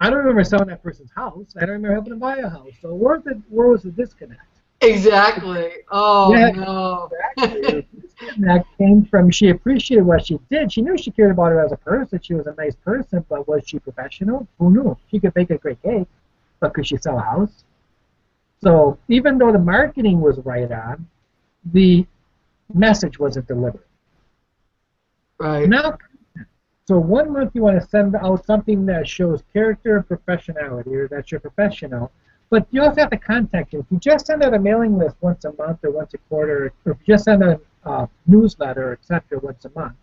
I don't remember selling that person's house. I don't remember helping them buy a house. So where was the disconnect? Exactly. Oh, yeah, no. Exactly. The disconnect came from she appreciated what she did. She knew she cared about her as a person. She was a nice person, but was she professional? Who knew? She could bake a great cake, but could she sell a house? So even though the marketing was right on, the message wasn't delivered. Right. Now, so 1 month you want to send out something that shows character and professionality, or that you're professional, but you also have to contact you. If you just send out a mailing list once a month or once a quarter, or if you just send out a newsletter, etc., once a month,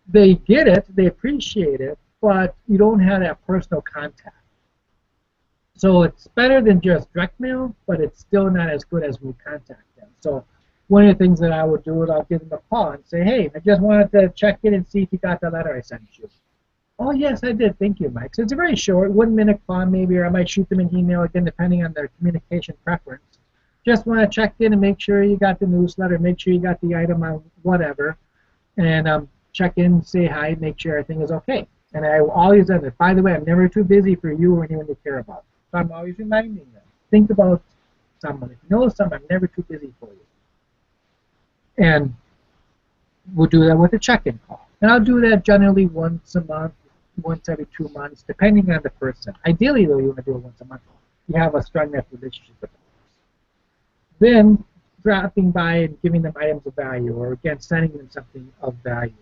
they get it, they appreciate it, but you don't have that personal contact. So it's better than just direct mail, but it's still not as good as we contact them. So one of the things that I would do is I'll give them a call and say, hey, I just wanted to check in and see if you got the letter I sent you. Oh, yes, I did. Thank you, Mike. So it's a very short, 1 minute call maybe, or I might shoot them an email, again, depending on their communication preference. Just want to check in and make sure you got the newsletter, make sure you got the item on whatever, and check in, say hi, make sure everything is okay. And I always end it. By the way, I'm never too busy for you or anyone you care about. So I'm always reminding them. Think about someone. If you know someone, I'm never too busy for you. And we'll do that with a check-in call. And I'll do that generally once a month, once every 2 months, depending on the person. Ideally, though, you want to do it once a month. You have a strong enough relationship with the person. Then dropping by and giving them items of value, or again, sending them something of value.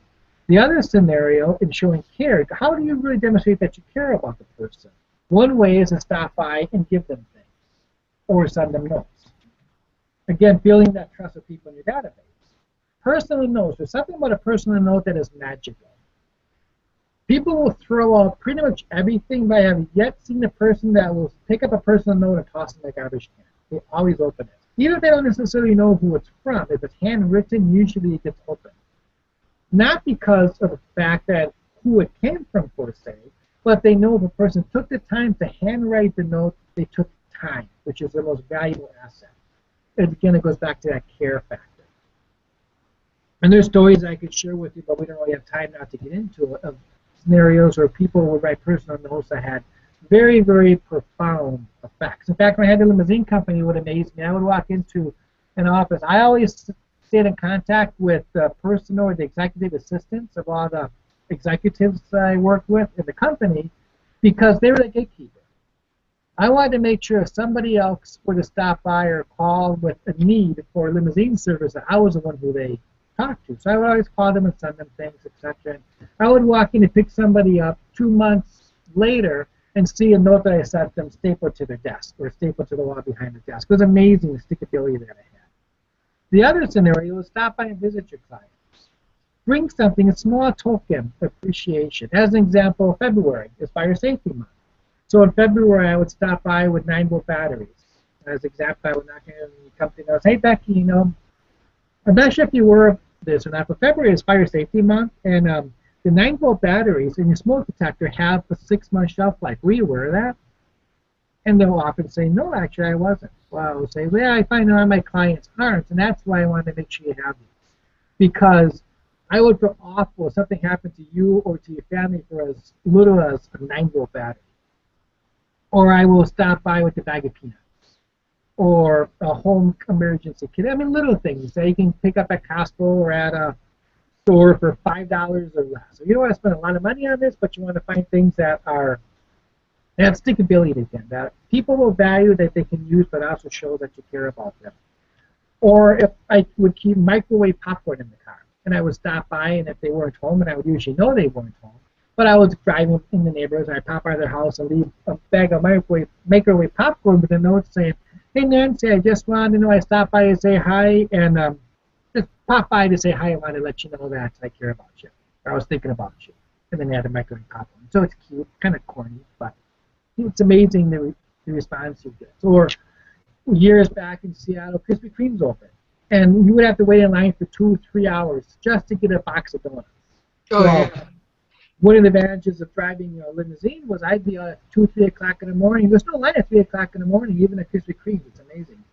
The other scenario in showing care, how do you really demonstrate that you care about the person? One way is to stop by and give them things, or send them notes. Again, building that trust with people in your database. Personal notes. There's something about a personal note that is magical. People will throw out pretty much everything, but I have yet seen a person that will pick up a personal note and toss it in the garbage can. They always open it. Even if they don't necessarily know who it's from, if it's handwritten, usually it gets opened. Not because of the fact that who it came from, per se, but they know if a person took the time to handwrite the note, they took time, which is the most valuable asset. And again, it goes back to that care factor. And there's stories I could share with you, but we don't really have time now to get into it, of scenarios where people would write personal notes that had very, very profound effects. In fact, when I had the limousine company, it would amaze me. I would walk into an office. I always stayed in contact with the personal or the executive assistants of all the executives I worked with in the company, because they were the gatekeeper. I wanted to make sure if somebody else were to stop by or call with a need for limousine service, that I was the one who they talked to. So I would always call them and send them things, etc. I would walk in to pick somebody up 2 months later and see a note that I sent them stapled to their desk or stapled to the wall behind the desk. It was amazing the stickability that I had. The other scenario is stop by and visit your clients. Bring something, a small token of appreciation. As an example, February is Fire Safety Month. So in February, I would stop by with 9-volt batteries. As an example, I would knock in the company and say, hey, Becky, you know, I'm not sure if you were of this or not, but February is Fire Safety Month, and the 9-volt batteries in your smoke detector have a 6-month shelf life. Were you aware of that? And they'll often say, no, actually, I wasn't. Well, I will say, well, I find a lot of my clients aren't, and that's why I wanted to make sure you have these. Because I would feel awful if something happened to you or to your family for as little as a 9-volt battery. Or I will stop by with a bag of peanuts. Or a home emergency kit. I mean, little things that you can pick up at Costco or at a store for $5 or less. So you don't want to spend a lot of money on this, but you want to find things that are that have stickability to them, that people will value, that they can use, but also show that you care about them. Or if I would keep microwave popcorn in the car, and I would stop by, and if they weren't home, and I would usually know they weren't home, but I was driving in the neighborhoods, and I'd pop by their house and leave a bag of microwave popcorn with a note saying, hey Nancy, I just wanted to know I stopped by to say hi, and just pop by to say hi. I wanted to let you know that I care about you, or I was thinking about you. And then they had a microwave popcorn. So it's cute, kind of corny, but it's amazing the response you get. Or years back in Seattle, Krispy Kreme's open, and you would have to wait in line for 2 or 3 hours just to get a box of donuts. Oh, yeah. One of the advantages of driving a limousine was I'd be at 2 or 3 o'clock in the morning. There's no line at 3 o'clock in the morning, even at Krispy Kreme. It's amazing.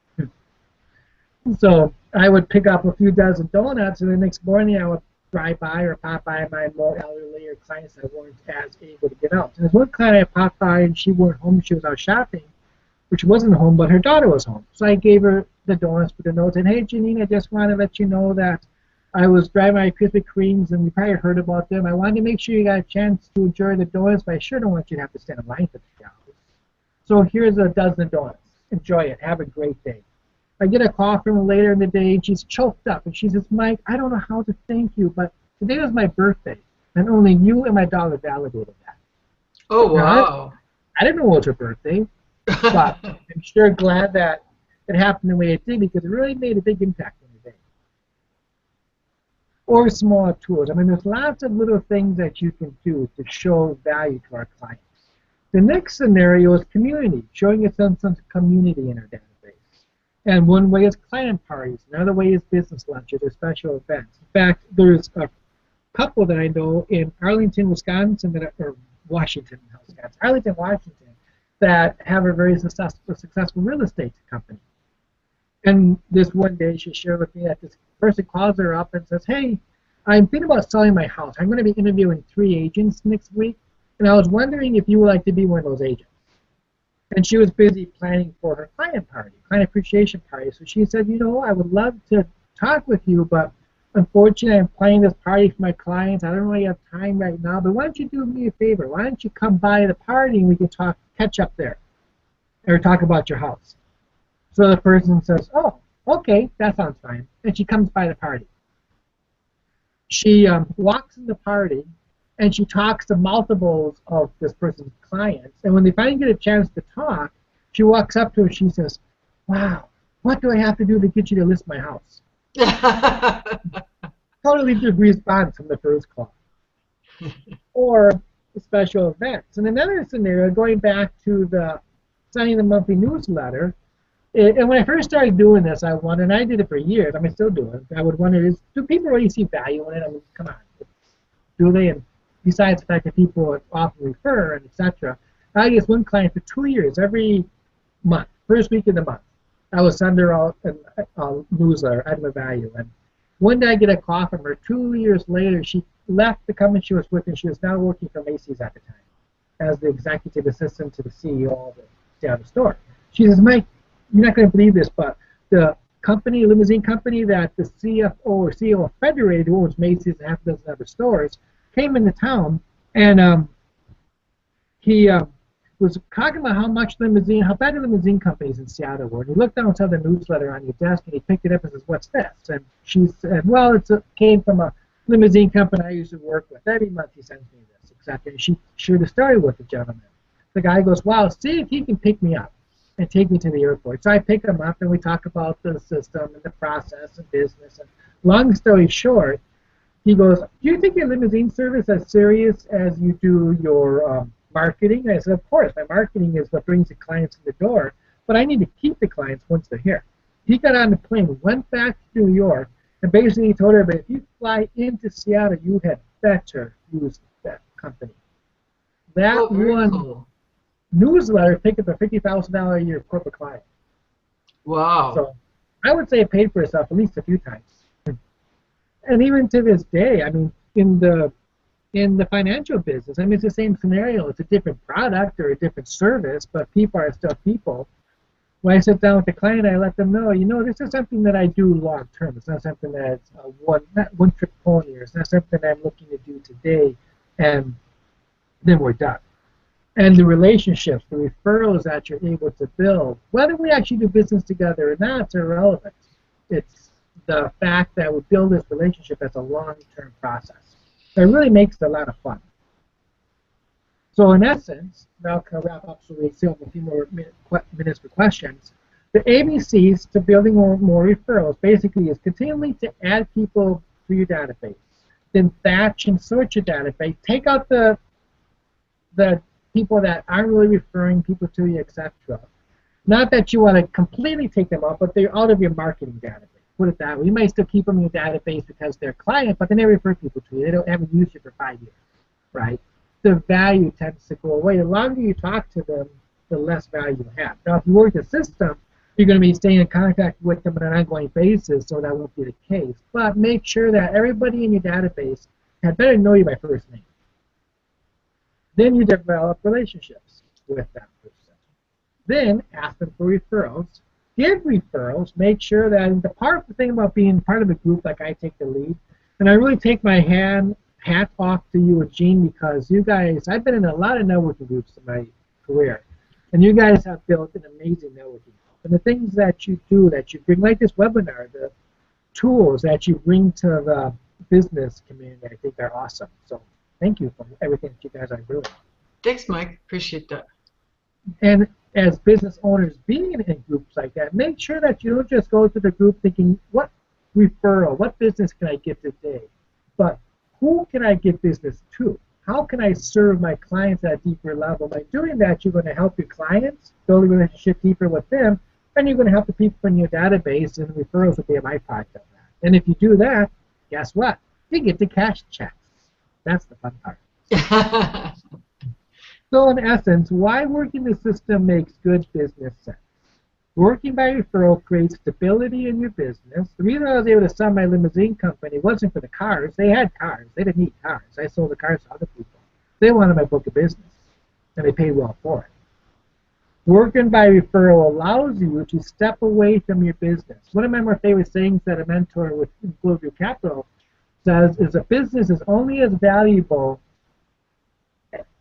So I would pick up a few dozen donuts, and the next morning I would drive by or pop by my more elderly or clients that weren't as able to get out. And there's one client I popped by, and she weren't home. She was out shopping, which wasn't home, but her daughter was home. So I gave her the donuts with the notes, and hey, Janine, I just want to let you know that I was driving my Krispy Kremes, and you probably heard about them. I wanted to make sure you got a chance to enjoy the donuts, but I sure don't want you to have to stand in line for 3 hours. So here's a dozen donuts. Enjoy it. Have a great day. I get a call from her later in the day, and she's choked up, and she says, Mike, I don't know how to thank you, but today was my birthday, and only you and my daughter validated that. Oh, wow. I didn't know it was her birthday, but I'm sure glad that it happened the way it did, because it really made a big impact on the day. Or small tools. I mean, there's lots of little things that you can do to show value to our clients. The next scenario is community, showing a sense of community in our database. And one way is client parties. Another way is business lunches or special events. In fact, there's a couple that I know in Arlington, Wisconsin, or Washington, Wisconsin, Arlington, Washington, that have a very successful real estate company. And this one day she shared with me that this person calls her up and says, hey, I'm thinking about selling my house. I'm going to be interviewing 3 agents next week, and I was wondering if you would like to be one of those agents. And she was busy planning for her client party, client appreciation party. So she said, you know, I would love to talk with you, but unfortunately I'm planning this party for my clients. I don't really have time right now, but why don't you do me a favor? Why don't you come by the party and we can catch up there, or talk about your house. So the person says, oh, okay, that sounds fine. And she comes by the party. She walks in the party, and she talks to multiples of this person's clients. And when they finally get a chance to talk, she walks up to her and she says, wow, what do I have to do to get you to list my house? Totally different response from the first call. Or special events. And another scenario, going back to the signing the monthly newsletter, and when I first started doing this, I wondered, and I did it for years, I mean, still do it, I would wonder, do people really see value in it? I mean, come on, do they? And besides the fact that people often refer and etc. I guess one client for 2 years, every month, first week of the month, I would send her out a newsletter, item of value. And one day I get a call from her. 2 years later, she left the company she was with, and she was now working for Macy's at the time as the executive assistant to the CEO of the Seattle store. She says, Mike, you're not going to believe this, but the company, limousine company that the CFO or CEO of Federated, who owns Macy's and half a dozen other stores, came into town, and he was talking about how bad the limousine companies in Seattle were. And he looked down and saw the newsletter on your desk, and he picked it up and says, what's this? And she said, well, it came from a limousine company I used to work with. Every month he sends me this, etc. And she shared a story with the gentleman. The guy goes, wow, see if he can pick me up. and take me to the airport. So I pick him up and we talk about the system and the process and business. And long story short, he goes, "Do you take your limousine service as serious as you do your marketing?" And I said, "Of course. My marketing is what brings the clients in the door, but I need to keep the clients once they're here." He got on the plane, went back to New York, and basically told everybody, if you fly into Seattle, you had better use that company. That very one cool. newsletter picked up a $50,000 a year corporate client. Wow. So I would say it paid for itself at least a few times. And even to this day, I mean, in the financial business, I mean, it's the same scenario. It's a different product or a different service, but people are still people. When I sit down with the client, I let them know, you know, this is something that I do long term. It's not something that's not one trick pony, or it's not something I'm looking to do today, and then we're done. And the relationships, the referrals that you're able to build, whether we actually do business together or not, it's irrelevant. It's the fact that we build this relationship as a long-term process. It really makes it a lot of fun. So in essence, now I'll wrap up so we still have a few more minutes for questions. The ABCs to building more referrals basically is continually to add people to your database. Then batch and sort your database. Take out the people that aren't really referring people to you, etc. Not that you want to completely take them out, but they're out of your marketing database. Put it that way. You might still keep them in your database because they're a client, but they never refer people to you. They haven't used you for 5 years, right? The value tends to go away. The longer you talk to them, the less value you have. Now, if you work the system, you're going to be staying in contact with them on an ongoing basis, so that won't be the case. But make sure that everybody in your database had better know you by first name. Then you develop relationships with that person. Then ask them for referrals. Give referrals. Make sure that the thing about being part of a group like I Take the Lead, and I really take my hat off to you and Gene, because you guys, I've been in a lot of networking groups in my career, and you guys have built an amazing networking group. And the things that you do, that you bring, like this webinar, the tools that you bring to the business community, I think are awesome. So thank you for everything that you guys are doing. Thanks, Mike. Appreciate that. And as business owners being in groups like that, make sure that you don't just go to the group thinking, what referral, what business can I get today? But who can I give business to? How can I serve my clients at a deeper level? By doing that, you're going to help your clients build a relationship deeper with them, and you're going to help the people in your database, and referrals will be a byproduct of that. And if you do that, guess what? You get the cash checks. That's the fun part. So in essence, why working the system makes good business sense. Working by referral creates stability in your business. The reason I was able to sell my limousine company wasn't for the cars. They had cars. They didn't need cars. I sold the cars to other people. They wanted my book of business, and they paid well for it. Working by referral allows you to step away from your business. One of my more favorite sayings that a mentor with Global Capital says is a business is only as valuable,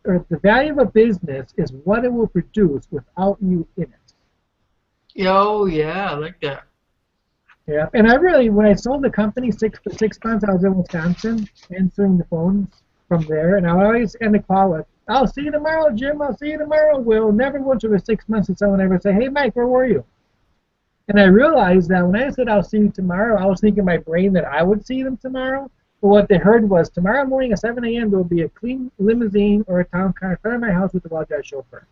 or the value of a business is what it will produce without you in it. Oh, yeah, I like that. Yeah, and I really, when I sold the company, for 6 months, I was in Wisconsin answering the phones from there, and I always end the call with, "I'll see you tomorrow, Jim. I'll see you tomorrow, Will." Never once over 6 months did someone ever say, "Hey, Mike, where were you?" And I realized that when I said, "I'll see you tomorrow," I was thinking in my brain that I would see them tomorrow. But what they heard was, tomorrow morning at 7 a.m. there will be a clean limousine or a town car in front of my house with a well-dressed chauffeur.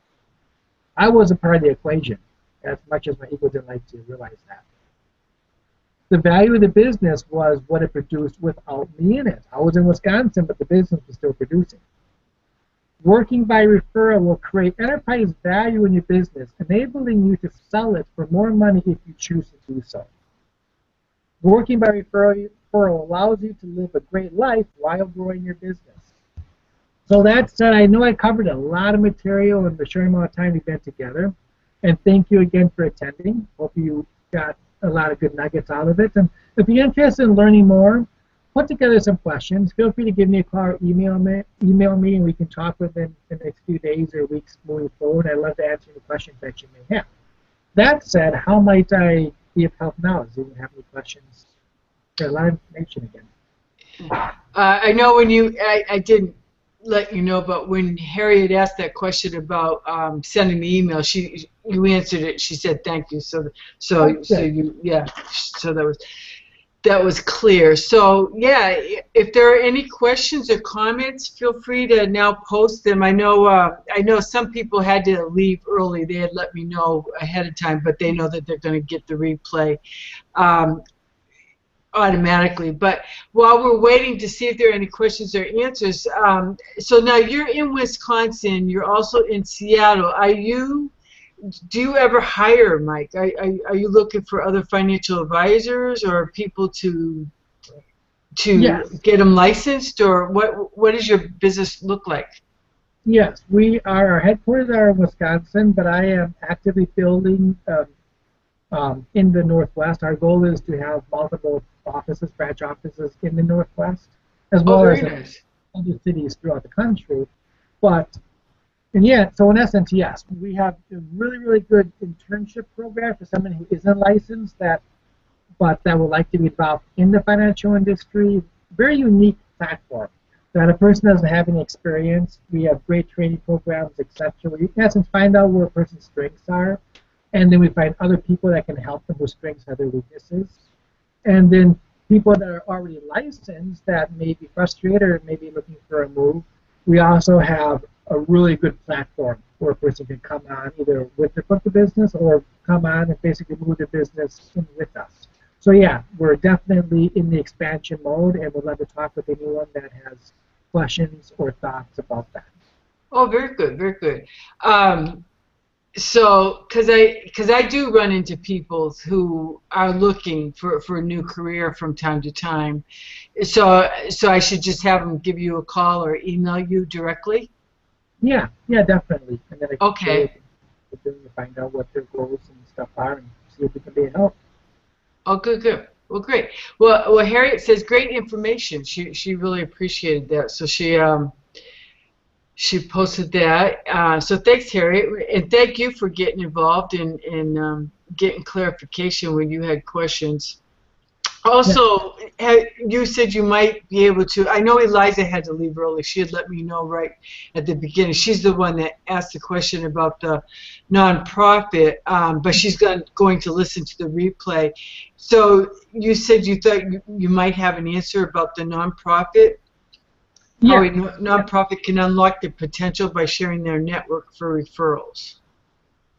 I wasn't part of the equation, as much as my ego didn't like to realize that. The value of the business was what it produced without me in it. I was in Wisconsin, but the business was still producing. Working by referral will create enterprise value in your business, enabling you to sell it for more money if you choose to do so. Working by referral allows you to live a great life while growing your business. So that said, I know I covered a lot of material in the short amount of time we've been together. And thank you again for attending. Hope you got a lot of good nuggets out of it. And if you're interested in learning more, put together some questions. Feel free to give me a call or email me, and we can talk within the next few days or weeks moving forward. I'd love to answer any questions that you may have. That said, how might I be of help now? Do you have any questions? A lot of information again. I know when I didn't let you know, but when Harriet asked that question about sending the email, you answered it. She said thank you. So Okay. you, yeah. So that was clear. So yeah, if there are any questions or comments, feel free to now post them. I know some people had to leave early. They had let me know ahead of time, but they know that they're going to get the replay um, automatically. But while we're waiting to see if there are any questions or answers, so now you're in Wisconsin. You're also in Seattle. Do you ever hire, Mike? Are you looking for other financial advisors or people to Yes. get them licensed, or what does your business look like? Yes. Our headquarters are in Wisconsin, but I am actively building in the Northwest. Our goal is to have multiple offices, branch offices in the Northwest, as Oh, well very as in nice. other cities throughout the country. But And yeah, so in essence, yes, we have a really, really good internship program for someone who isn't licensed but that would like to be involved in the financial industry. Very unique platform that a person doesn't have any experience. We have great training programs, etc. We in essence find out where a person's strengths are, and then we find other people that can help them with strengths and other weaknesses. And then people that are already licensed that may be frustrated or maybe looking for a move, we also have a really good platform where a person can come on either with their book of business or come on and basically move their business in with us. So yeah, we're definitely in the expansion mode and would love to talk with anyone that has questions or thoughts about that. Oh, very good, very good. Um, so, because I do run into people who are looking for a new career from time to time. So I should just have them give you a call or email you directly. Yeah, yeah, definitely. And then I can share Okay. with them to find out what their goals and stuff are and see if we can be a help. Oh, good, good. Well, great. Well, Harriet says great information. She really appreciated that. So she posted that. So thanks, Harriet, and thank you for getting involved in getting clarification when you had questions. Yeah, Also, you said you might be able to. I know Eliza had to leave early. She had let me know right at the beginning. She's the one that asked the question about the nonprofit, but she's going to listen to the replay. So you said you thought you might have an answer about the nonprofit, how yeah, a nonprofit can unlock their potential by sharing their network for referrals.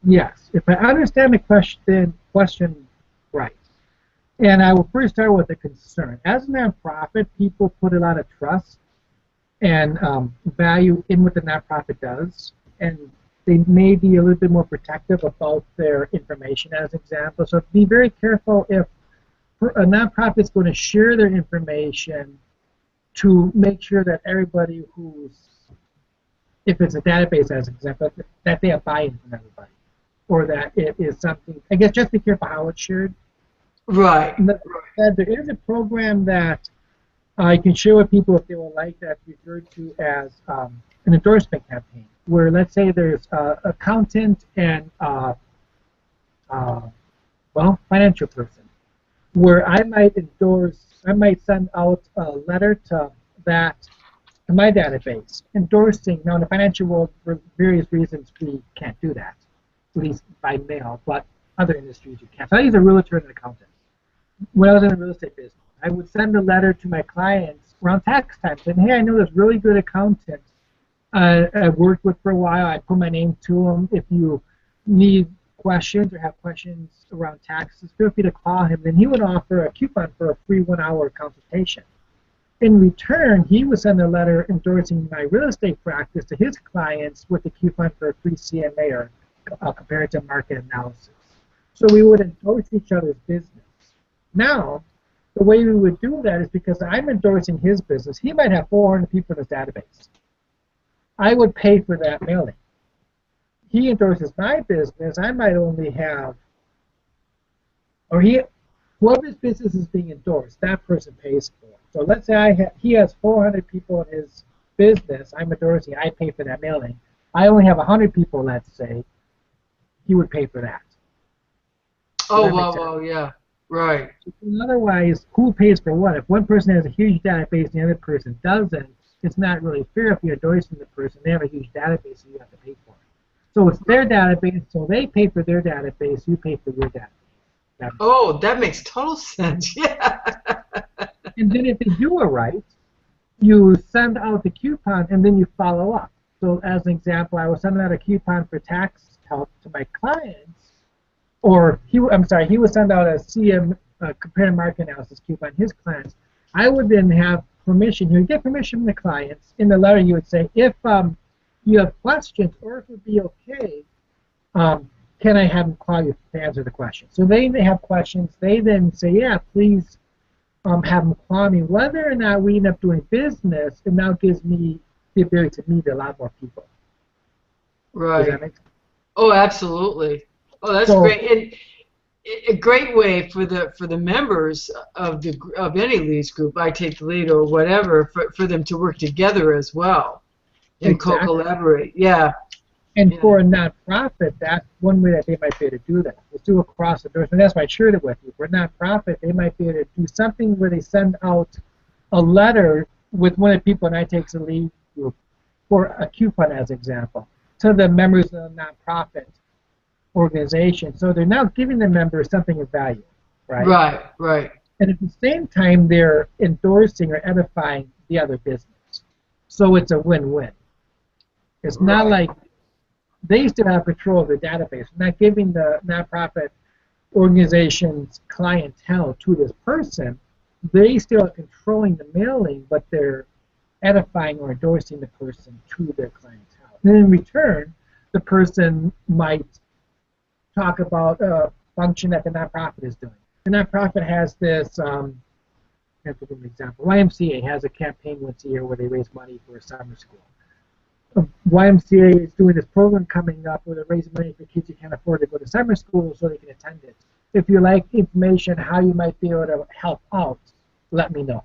yes. If I understand the question right, and I will first start with the concern. As a nonprofit, people put a lot of trust and value in what the nonprofit does, and they may be a little bit more protective about their information, as an example. So be very careful if a nonprofit is going to share their information to make sure that everybody if it's a database, as an example, that they have buy-in from everybody, or that it is something. I guess just be careful how it's shared. Right. There is a program that I can share with people if they would like that's referred to as an endorsement campaign, where let's say there's an accountant and uh, financial person, where I might send out a letter to my database endorsing. Now in the financial world, for various reasons, we can't do that, at least by mail, but other industries you can. So I use a realtor and an accountant. When I was in the real estate business, I would send a letter to my clients around tax time saying, hey, I know this really good accountant I've worked with for a while. I put my name to them. If you need questions or have questions around taxes, feel free to call him. Then he would offer a coupon for a free 1 hour consultation. In return, he would send a letter endorsing my real estate practice to his clients with a coupon for a free CMA or comparative market analysis. So we would endorse each other's business. Now, the way we would do that is because I'm endorsing his business. He might have 400 people in his database. I would pay for that mailing. He endorses my business. I might only have, or whoever's business is being endorsed, that person pays for it. So let's say he has 400 people in his business. I'm endorsing. I pay for that mailing. I only have 100 people. Let's say he would pay for that. Does Oh, that make wow, sense? wow, yeah. Right. Otherwise, who pays for what? If one person has a huge database and the other person doesn't, it's not really fair if you're endorsing the person. They have a huge database, so you have to pay for it. So it's their database, so they pay for their database, you pay for your database. Oh, that makes total sense. Yeah. And then if they do it right, you send out the coupon and then you follow up. So as an example, I will send out a coupon for tax help to my clients, or he would send out a CM, comparative market analysis coupon to his clients. I would then have permission, he would get permission from the clients. In the letter you would say, if you have questions or if it would be okay, can I have them call you to answer the question? So they have questions, they then say, yeah, please have them call me. Whether or not we end up doing business, it now gives me the ability to meet a lot more people. Right. Does that make sense? Oh, absolutely. Oh, that's So, great. And a great way for the members of any leads group, I take the lead or whatever, for them to work together as well and exactly. co-collaborate. Yeah. And Yeah. for a nonprofit, that's one way that they might be able to do that. Let's do across the doors. And that's why I shared it with you. For a nonprofit, they might be able to do something where they send out a letter with one of the people, and I take the lead group for a coupon as an example, to the members of the nonprofit organization. So they're now giving the members something of value, right? Right, right. And at the same time, they're endorsing or edifying the other business. So it's a win-win. It's not like they still have control of the database. We're not giving the nonprofit organization's clientele to this person. They still are controlling the mailing, but they're edifying or endorsing the person to their clientele. And in return, the person might talk about a function that the nonprofit is doing. The nonprofit has this, I have to give an example. YMCA has a campaign once a year where they raise money for a summer school. YMCA is doing this program coming up where they're raising money for kids who can't afford to go to summer school so they can attend it. If you like information how you might be able to help out, let me know.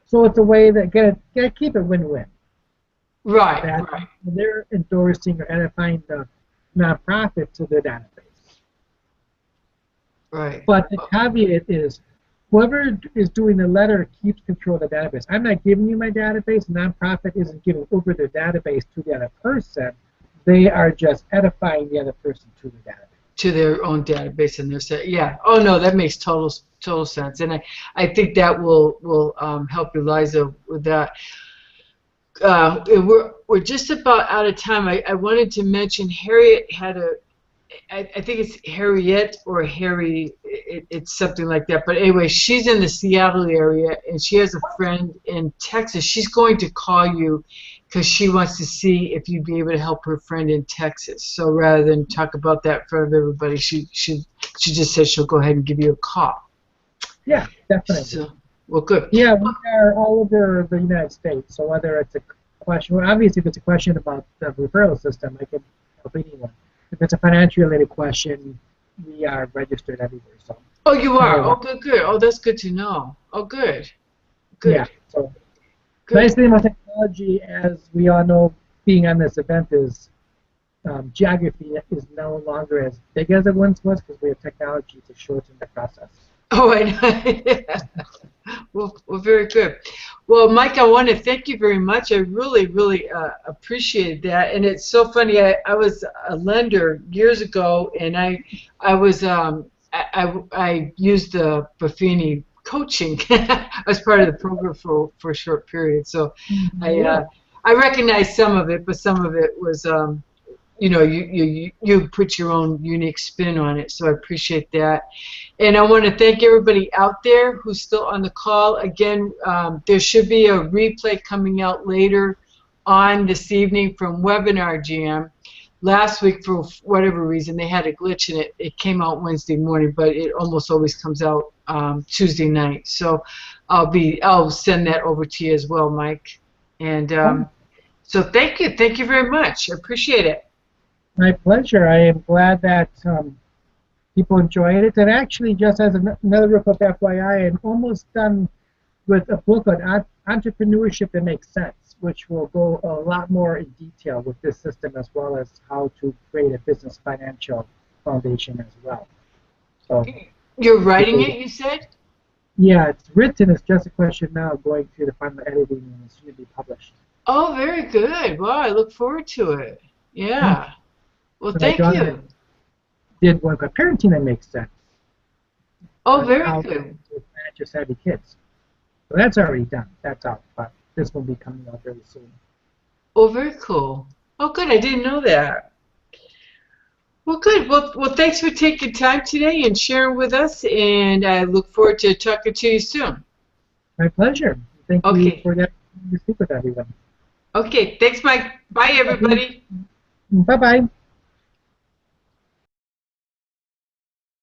So it's a way that gotta keep it win-win. Right, That right. they're endorsing or edifying the nonprofit to their database. Right. But the caveat is, whoever is doing the letter keeps control of the database. I'm not giving you my database. Nonprofit isn't giving over their database to the other person. They are just edifying the other person to the database. To their own database and their set. Yeah. Oh no, that makes total sense, and I think that will help Eliza with that. We're just about out of time. I wanted to mention Harriet had I think it's Harriet or Harry, it's something like that. But anyway, she's in the Seattle area, and she has a friend in Texas. She's going to call you because she wants to see if you'd be able to help her friend in Texas. So rather than talk about that in front of everybody, she just said she'll go ahead and give you a call. Yeah, definitely. So, well, good. Yeah, we are all over the United States. So whether it's a question, well, obviously if it's a question about the referral system, I can help anyone. If it's a financial related question, we are registered everywhere. So. Oh, you are? Oh, good, good. Oh, that's good to know. Oh, good. Good. Yeah. So Good. nice thing about technology, as we all know, being on this event is geography is no longer as big as it once was because we have technology to shorten the process. Oh, I know. Yeah. Well, very good. Well, Mike, I want to thank you very much. I really, really appreciate that. And it's so funny. I was a lender years ago, and I used the Buffini coaching as part of the program for a short period. So I recognized some of it, but some of it was you put your own unique spin on it, so I appreciate that. And I want to thank everybody out there who's still on the call. Again, there should be a replay coming out later on this evening from Webinar Jam. Last week, for whatever reason, they had a glitch in it. It came out Wednesday morning, but it almost always comes out Tuesday night. So I'll send that over to you as well, Mike. And so thank you very much. I appreciate it. My pleasure. I am glad that people enjoyed it. And actually, just as another real quick FYI, I'm almost done with a book on entrepreneurship that makes sense, which will go a lot more in detail with this system, as well as how to create a business financial foundation as well. So you're writing it, you said? Yeah, it's written. It's just a question now of going through the final editing, and it's going to be published. Oh, very good. Well, I look forward to it. Yeah. Well, So my thank daughter you. did one about parenting that makes sense Oh, on very how to good. manage your savvy kids. So that's already done. That's out, but this will be coming out very soon. Oh, very cool. Oh, good. I didn't know that. Well, good. Well, thanks for taking time today and sharing with us, and I look forward to talking to you soon. My pleasure. Thank you Okay. for that to speak with everyone. Okay. Thanks, Mike. Bye, everybody. Bye bye.